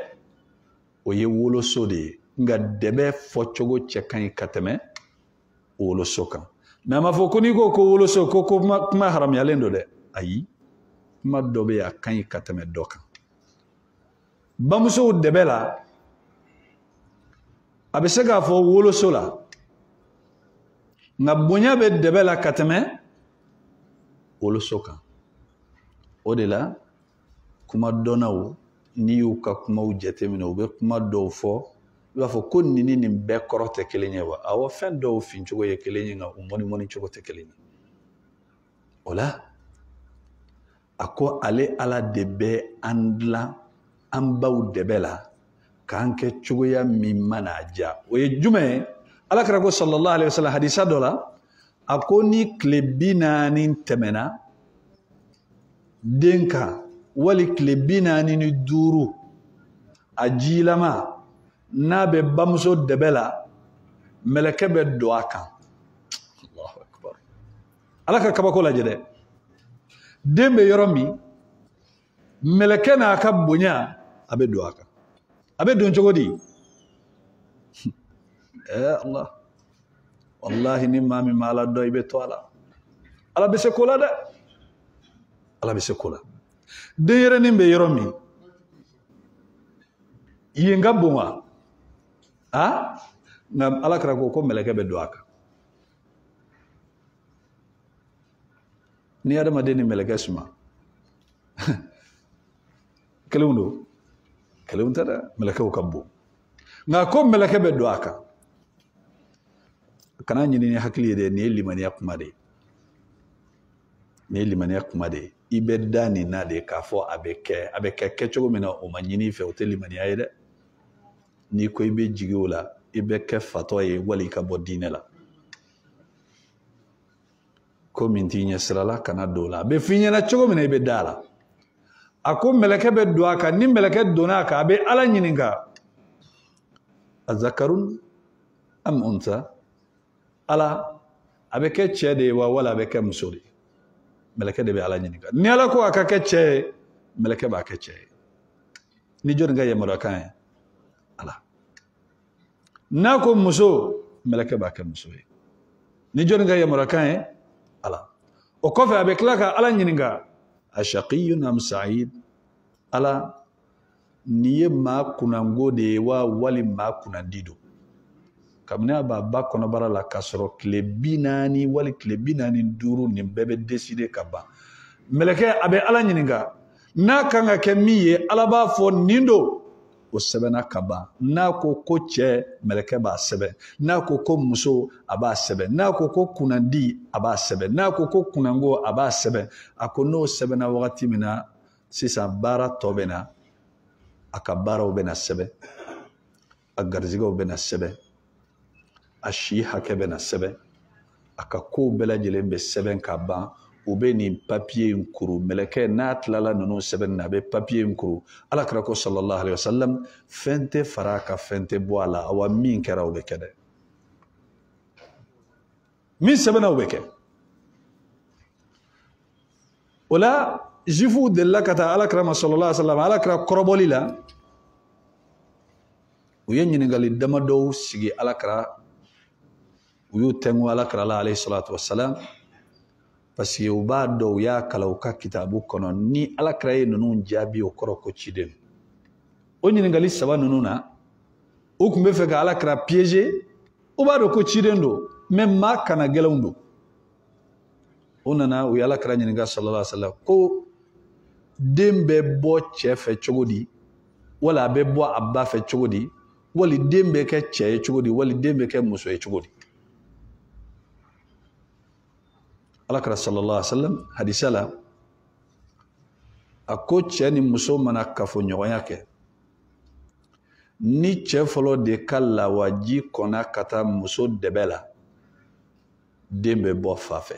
o ye wolo sode nga debe fochogo chekan katame wolo soka na mafokoni ko wolo soko ko ma haram ya lendo de ayi ma dobe ya kan katame doka bamuso debe la abesega fo wolo sola na bonya be debe la katame wolo soka odela kuma donawo ni yu ka kuma ujete mina ube kuma do fo iba fo ko nini ni be korote kelenye wa awo fen do fin chogo ye kelenye nga umoni chogo te kelenye ola ako ale ala debe andla ambaw debela kanke chogo ya mimana ja oye jume ala karako sallallahu alaihi wasallam hadisa dola ako ni klebina ni temena denka wali klebina ni duru ajilama nabe bamso debela meleke be doaka Allahu akbar alaka kabako la jede dembe yoromi meleke na akabunya abe doaka abe don chogodi Allah wallahi ni mami mala doy be to ala be se kola de ala be se kola de yere ni be yoromi yenga bonwa ha ngam ala kra ko meleke be doaka ni adama de ni meleke suma kelewundo da meleke ko kabbo nga ko meleke be doaka kana nyini ni hakili de ni limaniya kuma de ibe dani na de ka fo abeke kechogo mena o manyini fe o telimaniya ide ni ko ibe jigola ibe ke fato ye wali ka bodine la ko minti nyesrala kana dola be finya na chogo mena ibe dala ako meleke be doaka ni meleke donaka be ala nyininga azakarun am unsa ala abeke chede wa wala abeke musori meleke de be ala nyininga ni ala ko akake che meleke ba ke che ni jonga ye marakan ala nako muso meleke ba ke muso ni jonga ye marakan ala o kofe abeke laka ala nyininga ashaqiyun am sa'id ala niye ma kunango de wa wali ma kunandido kamna ba kono bara la kasro klebinani wali klebinani duru ni bebe décider kaba meleke abe ala nyininga na kanga kemiye ala ba fo nindo o sebena kaba na ko che meleke ba sebe na ko muso aba sebe na ko kunandi aba sebe na ko kunango aba sebe akono sebena wakati mina sisa bara tobena akabara obena sebe agarzigo obena sebe a si hakɛ bɛ na sɛbɛn a ka kow bɛɛ lajɛlen bɛ sɛbɛn ka ban u bɛ nin papiye in kuru mɛlɛkɛ n'a tilala ninnu sɛbɛn na a bɛ papiye in kuru alakira ko sallallahu alaihi wasallam fɛn tɛ fara a ka fɛn tɛ bɔ a la awa min kɛra o bɛ kɛ dɛ min sɛbɛnna o bɛ kɛ o la juifuw delila ka taa alakira ma sallallahu alaihi wasallam alakira kɔrɔbɔli la u ye ɲininkali damadɔw sigi alakira u y'u tɛngu alakira la alayhi salatu wasalam parce que u b'a dɔn u y'a kalan u ka kitabu kɔnɔ ni alakira ye ninnu jaabi o kɔrɔ ko ciden o ɲininkali saba ninnu na u tun bɛ fɛ ka alakira piéger u b'a dɔn ko ciden don mais maa kana gɛlɛnw don u nana u ye alakira ɲininka sallallahu alaihi wasallam ko den bɛ bɔ cɛ fɛ cogo di wala a bɛ bɔ a ba fɛ cogo di wali den bɛ kɛ cɛ ye cogo di wali den bɛ kɛ muso ye cogo di alakira sallallahu alaihi wasallam hadisa la a ko cɛ ni muso mana kafoɲɔgɔnya kɛ ni cɛ fɔlɔ de ka lawaji kɔnna ka taa muso dɛbɛ la den bɛ bɔ fa fɛ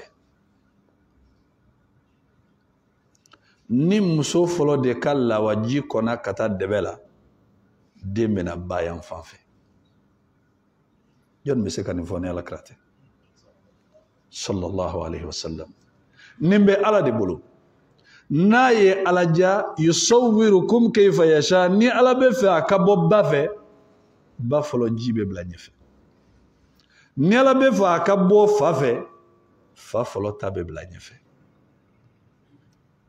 ni muso fɔlɔ de ka lawaji kɔnna ka taa dɛbɛ la den bɛna ba yan fan fɛ jɔn bɛ se ka nin fɔ ni alakira tɛ sallallahu alaihi wasallam nin bɛ ala de bolo n'a ye ala ja yusawwirukum kayfa yasha ni ala bɛ fɛ a ka bɔ ba fɛ ba fɔlɔ ji bɛ bila ɲɛfɛ ni ala bɛ fɛ a ka bɔ fa fɛ fa fɔlɔ ta bɛ bila ɲɛfɛ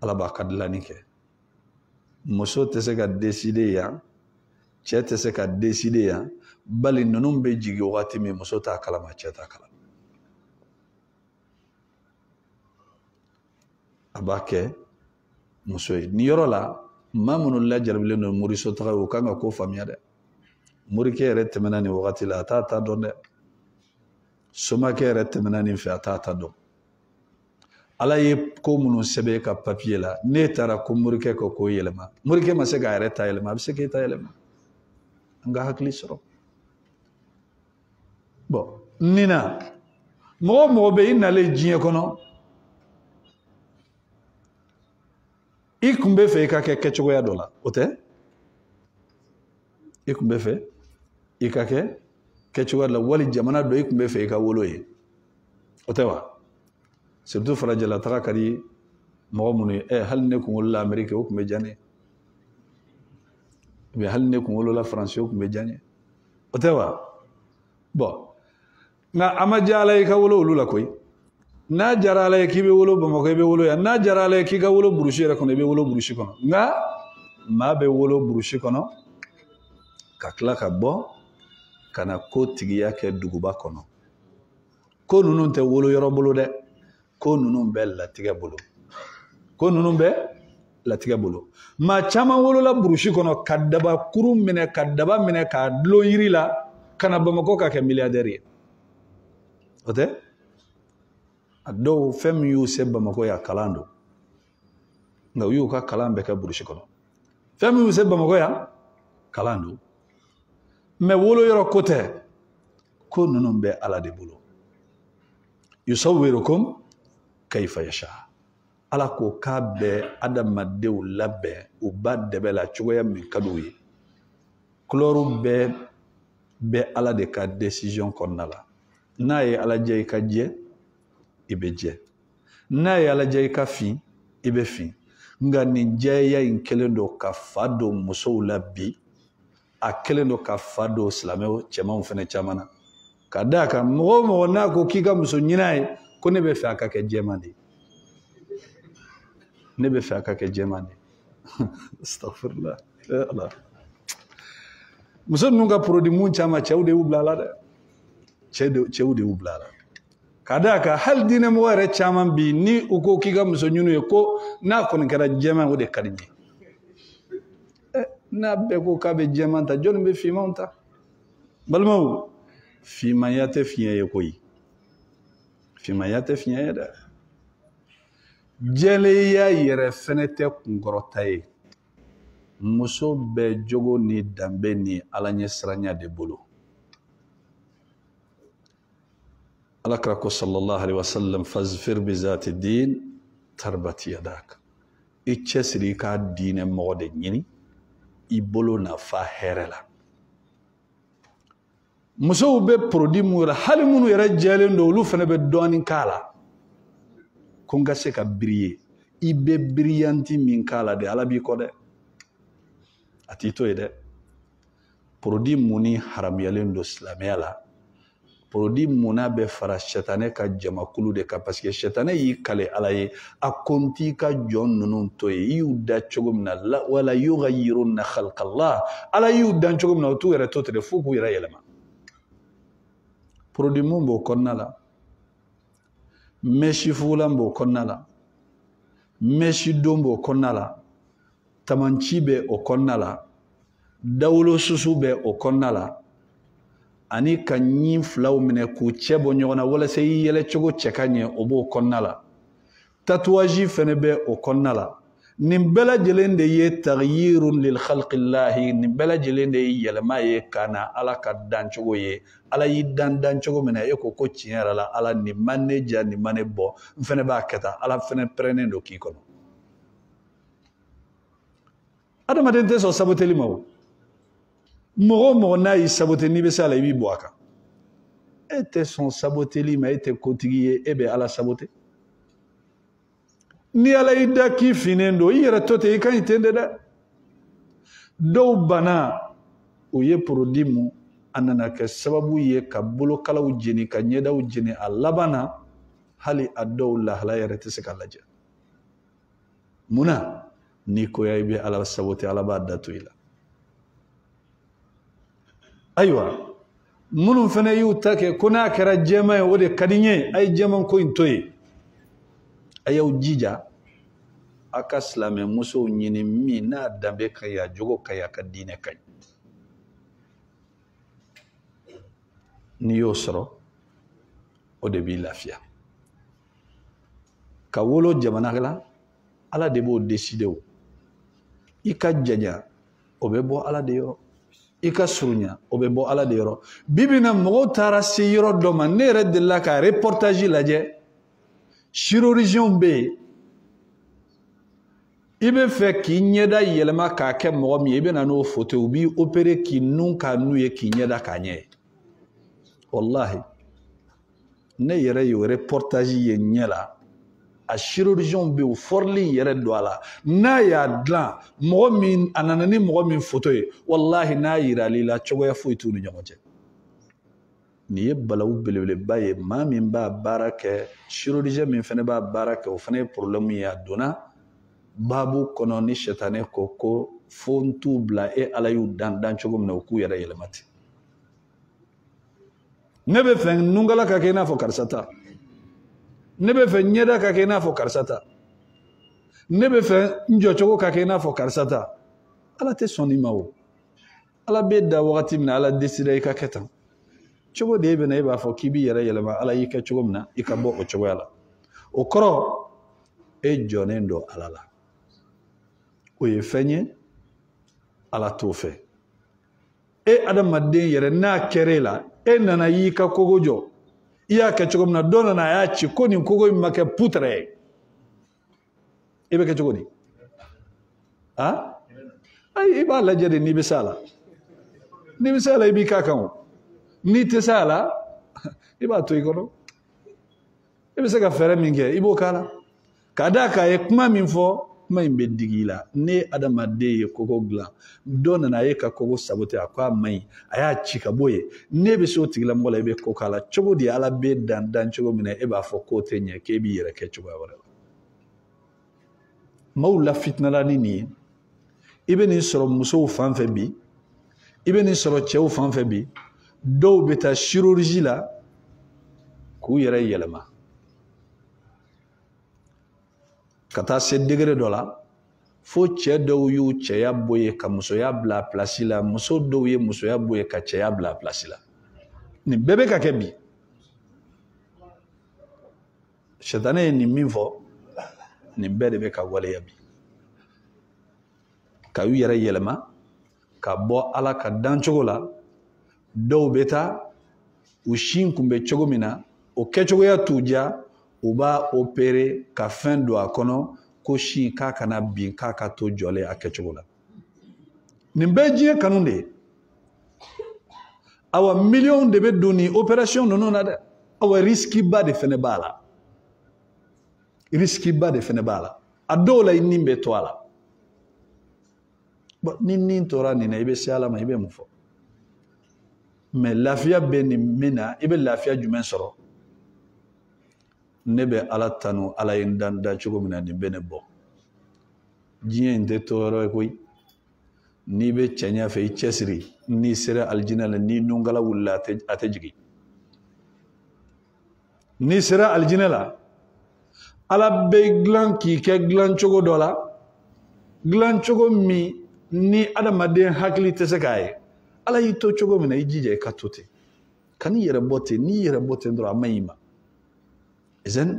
ala b'a ka dilanni kɛ muso tɛ se ka décider yan cɛ tɛ se ka décider yan bali ninnu bɛ jigin wagati min muso t'a kalama cɛ t'a kalama a b'a kɛ muso ye ni yɔrɔ la maa minnu lajarabilen don moriso taga u kan ka ko faamuya dɛ morikɛ yɛrɛ tɛmɛna nin wagati la a t'a ta dɔn dɛ somakɛ yɛrɛ tɛmɛna nin fɛ a t'a ta dɔn ala ye ko minnu sɛbɛn ka papiye la ne taara ko morikɛ ka ko yɛlɛma morikɛ ma se k'a yɛrɛ ta yɛlɛma a bɛ se k'e ta yɛlɛma an ka hakili sɔrɔ bɔn nin na mɔgɔ o mɔgɔ bɛ i nalen diɲɛ kɔnɔ i kun bɛ fɛ i ka kɛ kɛcogoya dɔ la o tɛ i kun bɛ fɛ i ka kɛ kɛcogoya dɔ la wali jamana dɔ i kun bɛ fɛ i ka wolo ye o tɛ wa surtout farajɛla taga ka di mɔgɔ minnu ye hali ne kun wolola Amérique o kun bɛ diya ne ye hali ne kun wolola France o kun bɛ diya n ye o tɛ wa bɔn nka a ma diya ala ye i ka wolo olu la koyi n'a jara ala ye k'i bɛ wolo Bamakɔ i bɛ wolo yan n'a jara ala ye k'i ka wolo burusi yɛrɛ kɔnɔ i bɛ wolo burusi kɔnɔ nka maa bɛ wolo burusi kɔnɔ ka tila ka bɔ ka na ko tigiya kɛ duguba kɔnɔ ko ninnu tɛ wolo yɔrɔ bolo dɛ ko ninnu bɛ latigɛ bolo ko ninnu bɛ latigɛ bolo maa caman wolola burusi kɔnɔ ka daba kurun minɛ ka daba minɛ k'a dulon yiri la ka na Bamakɔ ka kɛ milliardaire ye o tɛ a dɔw fɛn min y'u se Bamakɔ yan kalan don nka u y'u ka kalan bɛɛ kɛ burusi kɔnɔ fɛn min y'u se Bamakɔ yan kalan don mɛ wolo yɔrɔ ko tɛ ko ninnu bɛ ala de bolo yusawwirukum kayfa yasha ala ko k'a bɛ adamadenw labɛn u ba dɛbɛ la cogoya min ka d'u ye couleur bɛ ala de ka décision kɔnɔna la n'a ye ala jɛ i ka jɛ i bɛ jɛ n'a ye ala jɛ i ka fin i bɛ fin nka nin jɛya in kɛlen don ka fa don musow la bi a kɛlen don ka fa don silamɛw cɛmanw fana caman na ka d'a kan mɔgɔ o mɔgɔ n'a ko k'i ka muso ɲin'a ye ko ne bɛ fɛ a ka kɛ jɛman de ye ne bɛ fɛ a ka kɛ jɛman de ye astagfirullah ala muso ninnu ka produit mun caman cɛw de y'u bila a la dɛ cɛw de y'u bila a la ka d'a kan hali diinɛmɔgɔ yɛrɛ caman bi ni u ko k'i ka muso ɲini ye ko n'a kɔni kɛra jɛman o de ka di n ye n'a bɛɛ ko k'a bɛ jɛman ta jɔnni bɛ finmanw ta balimaw finmanya tɛ fiɲɛ ye koyi finmanya tɛ fiɲɛ ye dɛ jɛlenya yɛrɛ fɛnɛ tɛ kunkɔrɔta ye muso bɛ jogo ni danbe ni ala ɲɛ siranya de bolo alakra ko sallallahu alaihi wasallam fazfir bi zati din tarbat yadak ichesri ka dine mode nyini ibolo na fa herela muso be produit mura hali munu yara jalen do lu fana be doni kala kunga se ka briller ibe brillanti min kala de ala bi ko de atito ede produit muni haram yalen do islamiyala produit muna be fara shetane ka jamakulu de ka parce que shetane yi kale ala ye a konti ka jon nunun to yi da chogumna la wala yughayyiruna khalqallah ala yu dan chogumna to yere to te fu ku yere yelema produit mun bo konnala meshi fulan bo konnala meshi dombo konnala tamanci be o konnala dawlo susu be o konnala ani ka ɲin filaw minɛ k'u cɛ bɔ ɲɔgɔn na walasa i yɛlɛ cogo cɛ ka ɲɛ o b'o kɔnɔna la tatouage fɛnɛ bɛ o kɔnɔna la nin bɛɛ lajɛlen de ye taghyirun lil khalqillahi nin bɛɛ lajɛlen de ye yɛlɛma ye ka na ala ka dancogo ye ala y'i dan dancogo min na e ko tiɲɛ yɛrɛ la ala nin ma ne ja nin ma ne bɔ n fɛnɛ b'a kɛ tan ala fɛnɛ pɛrɛnnen don k'i kɔnɔ adamaden tɛ sɔn saboteli ma o mɔgɔ mɔgɔ n'a y'i saboter n'i bɛ se a la i b'i bɔ a kan e tɛ sɔn saboteli ma e tɛ kotigi ye e bɛ ala saboter ni ala y'i da k'i finnen don i yɛrɛ to ten i ka ɲi ten de dɛ dɔw banna o ye produit mun a nana kɛ sababu ye ka bolokalaw jeni ka ɲɛdaw jeni a laban na hali a dɔw lahala yɛrɛ tɛ se ka lajɛ munna n'i koya i bɛ ala saboter ala b'a da to i la ayiwa minnu fana y'u ta kɛ ko n'a kɛra jɛman ye o de ka di n ye a ye jɛman ko in to yen a y'aw jija a ka silamɛmusow ɲini min n'a danbe ka ɲi a jogo ka ɲi a ka diinɛ ka ɲi n'i y'o sɔrɔ o de b'i lafiya ka wolo jamana la ala de b'o décider o i ka janya o bɛ bɔ ala de yɔrɔ i ka surunya o bɛ bɔ ala de yɔrɔ bibi na mɔgɔw taara se yɔrɔ dɔ ma ne yɛrɛ delila ka reportage lajɛ chirurgien bɛ yen i bɛ fɛ k'i ɲɛda yɛlɛma k'a kɛ mɔgɔ min ye i bɛ na n'o photo u b'i opérer k'i nun k'a nu ye k'i ɲɛda k'a ɲɛ ye wallahi ne yɛrɛ y'o reportage ye ɲɛ la a chirurgien bɛ yen o forili yɛrɛ don a la n'a y'a dilan mɔgɔ min a nana ni mɔgɔ min photo ye wallahi n'a yiral'i la cogoya foyi t'u ni ɲɔgɔn cɛ nin ye balawu belebeleba ye maa min b'a baara kɛ chirurgien min fana b'a baara kɛ o fana ye problème ye a donna baabu kɔnɔ ni sɛtanɛ ko fo n t'u bila e ala y'u dan cogo min na u k'u yɛrɛ yɛlɛma ten ne bɛ fɛ nungala ka kɛ i n'a fɔ karisa ta ne bɛ fɛ ɲɛda ka kɛ i n'a fɔ karisa ta ne bɛ fɛ n jɔcogo ka kɛ i n'a fɔ karisa ta ala tɛ sɔn nin ma o ala bɛ da wagati min na ala décider i ka kɛ tan cogo de e bɛ na e b'a fɔ k'i b'i yɛrɛ yɛlɛma ala y'i kɛ cogo min na i ka bɔ o cogoya la o kɔrɔ e jɔnen don ala la o ye fɛn ye ala t'o fɛ e adamaden yɛrɛ n'a kɛra e la e nana y'i ka kogo jɔ i y'a kɛ cogo min na dɔ nana a y'a ci ko nin kogo in ma kɛ poutre ye e bɛ kɛ cogo di ayi i b'a lajɛ de n'i bɛ se a la n'i bɛ se a la i b'i k'a kan o n'i tɛ se a la i b'a to i kɔnɔ i bɛ se ka fɛɛrɛ min kɛ i b'o k'a la k'a d'a kan a ye kuma min fɔ kuma in bɛ digi i la ne adamaden ye kogo dilan dɔ nana a ye ka kogo saboter a ko a man ɲi a y'a ci ka bɔ yen ne bɛ se o tigilamɔgɔ la i bɛ ko k'a la cogo di ala bɛ dan cogo min na e b'a fɔ k'o tɛ ɲɛ k'e b'i yɛrɛ kɛ cogoya wɛrɛ la maaw la fitinala ni nin ye i bɛ nin sɔrɔ musow fan fɛ bi i bɛ nin sɔrɔ cɛw fan fɛ bi dɔw bɛ taa chirurgie la k'u yɛrɛ yɛlɛma ka taa se degré dɔ la fo cɛ dɔw y'u cɛya bɔ ye ka musoya bila a place la muso dɔw ye musoya bɔ ye ka cɛya bila a place la nin bɛɛ bɛ ka kɛ bi sɛtanɛ ye nin min fɔ nin bɛɛ de bɛ ka waleya bi ka u yɛrɛ yɛlɛma ka bɔ ala ka dancogo la dɔw bɛ taa u sin kun bɛ cogo min na o kɛcogoya t'u diya u b'a opérer ka fɛn don a kɔnɔ ko sin k'a kana bin k'a ka to jɔlen a kɛcogo la nin bɛɛ diɲɛ kanu de ye awa miliyɔn de bɛ don nin opération ninnu na dɛ awa risque ba de fɛnɛ b'a la risque ba de fɛnɛ b'a la a dɔw la i nin bɛ to a la ni nin tora nin na i bɛ se Ala ma i bɛ mun fɔ mais lafiya bɛ nin min na i bɛ lafiya jumɛn sɔrɔ ne bɛ Ala tanu Ala ye n dan cogo min na nin bɛ ne bɔ diɲɛ in tɛ to yɔrɔ ye koyi n'i bɛ cɛɲa fɛ i cɛsiri n'i sera alijinɛ la n'i nungala wulila a tɛ jigin n'i sera alijinɛ la Ala bɛ dilan k'i kɛ dilan cogo dɔ la dilan cogo min ni adamaden hakili tɛ se k'a ye Ala y'i to cogo min na i jija i ka to ten kan'i yɛrɛ bɔ ten n'i yɛrɛ bɔ ten dɔrɔn a man ɲi ma izan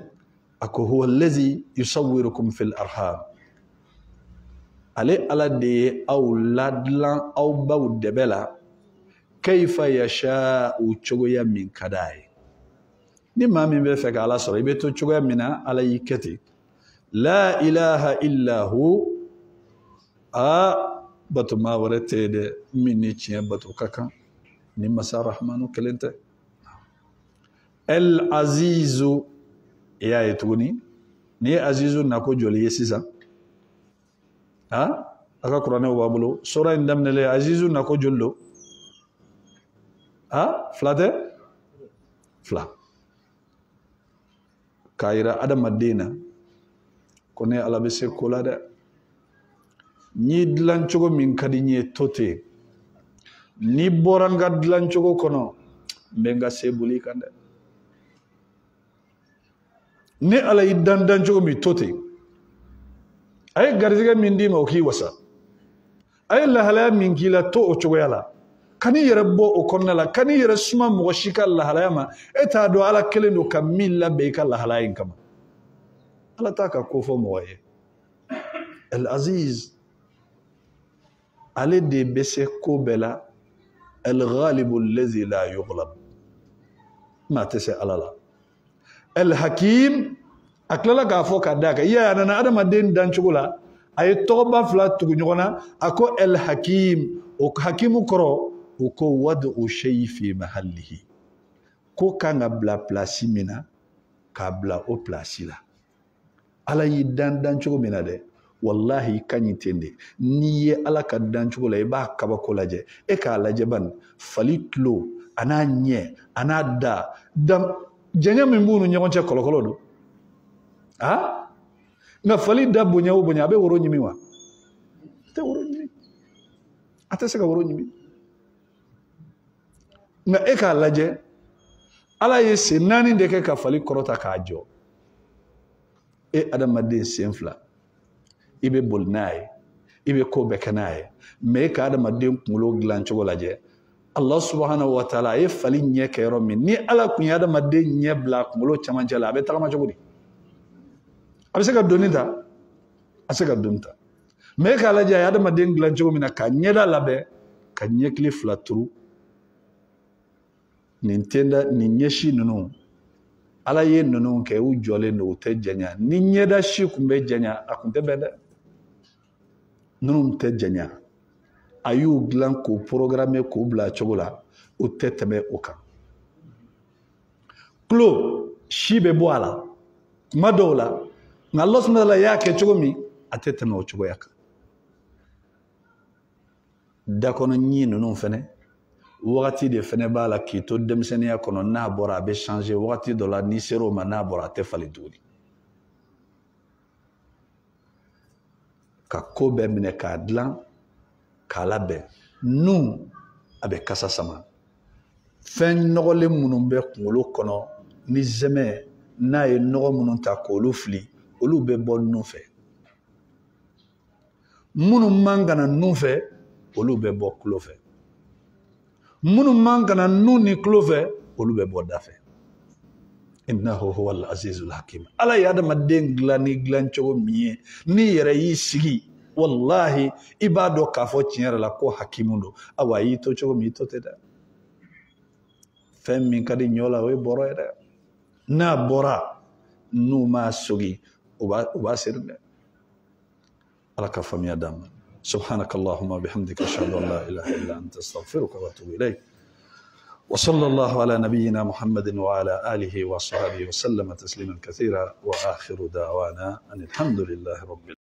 a ko huwa allazi yusawwirukum fil arham ale Ala de ye aw ladilan aw baw dɛbɛ la kayfa yasha'u cogoya min ka d'a ye ni maa min bɛ fɛ ka Ala sɔrɔ i bɛ to cogoya min na Ala y'i kɛ ten la ilaha illa hu bato maa wɛrɛ tɛ yen dɛ min ni tiɲɛ bato ka kan ni masa rahmanu kelen tɛ el azizu i y'a ye tuguni ni ye azizu nako joli ye sisan a ka kuranɛw b'a bolo sura in daminɛlen azizu nako joli don fila tɛ fila k'a yira adamaden na ko ne Ala bɛ se ko la dɛ n'i dilan cogo min ka di n ye to ten n'i bɔra n ka dilan cogo kɔnɔ n bɛ n ka se boli kan dɛ ni Ala y'i dan cogo min to ten a ye garizɛgɛ min d'i ma o k'i wasa a ye lahalaya min k'i la to o cogoya la kan'i yɛrɛ bɔ o kɔnɔna la kan'i yɛrɛ suma mɔgɔ si ka lahalaya ma e t'a dɔn Ala kelen don ka min labɛn i ka lahalaya in kama Ala t'a ka ko fɔ mɔgɔ ye El Aziz ale de bɛ se ko bɛɛ la El Ghalibu allazi la yughlab maa tɛ se Ala la El Hakim a tilala k'a fɔ k'a d'a kan i y'a ye a nana adamaden dan cogo la a ye tɔgɔba fila tugu ɲɔgɔn na a ko El Hakim o hakimu kɔrɔ o ko wadu shay'i fi mahallihi ko kan ka bila place min na k'a bila o place la Ala y'i dan cogo min na dɛ wallahi i ka ɲi ten de n'i ye Ala ka dan cogo la i b'a kabako lajɛ e k'a lajɛ bani fali tulo a n'a ɲɛ a n'a da jɛɲɛ min b'u ni ɲɔgɔn cɛ kɔlɔkɔlɔ don nka fali da bonya o bonya a bɛ woro ɲimi wa a tɛ woro ɲimi a tɛ se ka woro ɲimi nka e k'a lajɛ Ala ye sen 4 de kɛ ka fali kɔrɔta k'a jɔ e adamaden sen 2 i bɛ boli n'a ye i bɛ ko bɛɛ kɛ n'a ye mais e ka adamaden kunkolo dilan cogo lajɛ Allah subhanahu wa ta'ala a ye fali ɲɛ kɛ yɔrɔ min ni Ala kun ye adamaden ɲɛ bila kunkolo cɛmancɛ la a bɛ tagama cogo di a bɛ se ka doni ta a se ka doni ta mais e k'a lajɛ a ye adamaden dilan cogo min na ka ɲɛda labɛn ka ɲɛkili 2 turu nin ɲɛsi ninnu Ala ye ninnu kɛ u jɔlen don u tɛ jɛnya ni ɲɛda si kun bɛ jɛnya a kun tɛ bɛn dɛ ninnu tɛ jɛnya a y'u dilan k'u programmer k'u bila cogo la u tɛ tɛmɛ o kan tulo si bɛ bɔ a la kuma dɔw la nka Allah subhanahu wa ta'ala y'a kɛ cogo min a tɛ tɛmɛ o cogoya kan da kɔnɔ ɲi ninnu fɛnɛ wagati de fɛnɛ b'a la k'i to denmisɛnniya kɔnɔ n'a bɔra a bɛ changer wagati dɔ la n'i sera o ma n'a bɔra a tɛ falen tuguni ka ko bɛɛ minɛ k'a dilan k'a labɛn nun a bɛ kasa sama fɛn nɔgɔlen minnu bɛ kunkolo kɔnɔ ni zɛmɛ n'a ye nɔgɔ minnu ta k'olu fili olu bɛ bɔ nun fɛ minnu man ka na nun fɛ olu bɛ bɔ tulo fɛ minnu man ka na nun ni tulo fɛ olu bɛ bɔ da fɛ innahu huwal azizul hakim Ala ye adamaden dilan ni dilan cogo min ye n'i yɛrɛ y'i sigi wallahi i b'a dɔn k'a fɔ tiɲɛ yɛrɛ la ko hakimu don awa a y'i to cogo min i to tɛ dɛ fɛn min ka di ɲɔ la o ye bɔrɔ ye dɛ n'a bɔra n'u m'a sogi u b'a seri dɛ ala ka faamuya d'an ma subhanaka allahumma bihamdika ashhadu an la ilaha illa anta astaghfiruka wa atubu ilayk wa sallallahu ala nabiyyina muhammadin wa ala alihi wa sahbihi wa sallama tasliman kathira wa akhiru da'wana anil hamdulillahi rabbil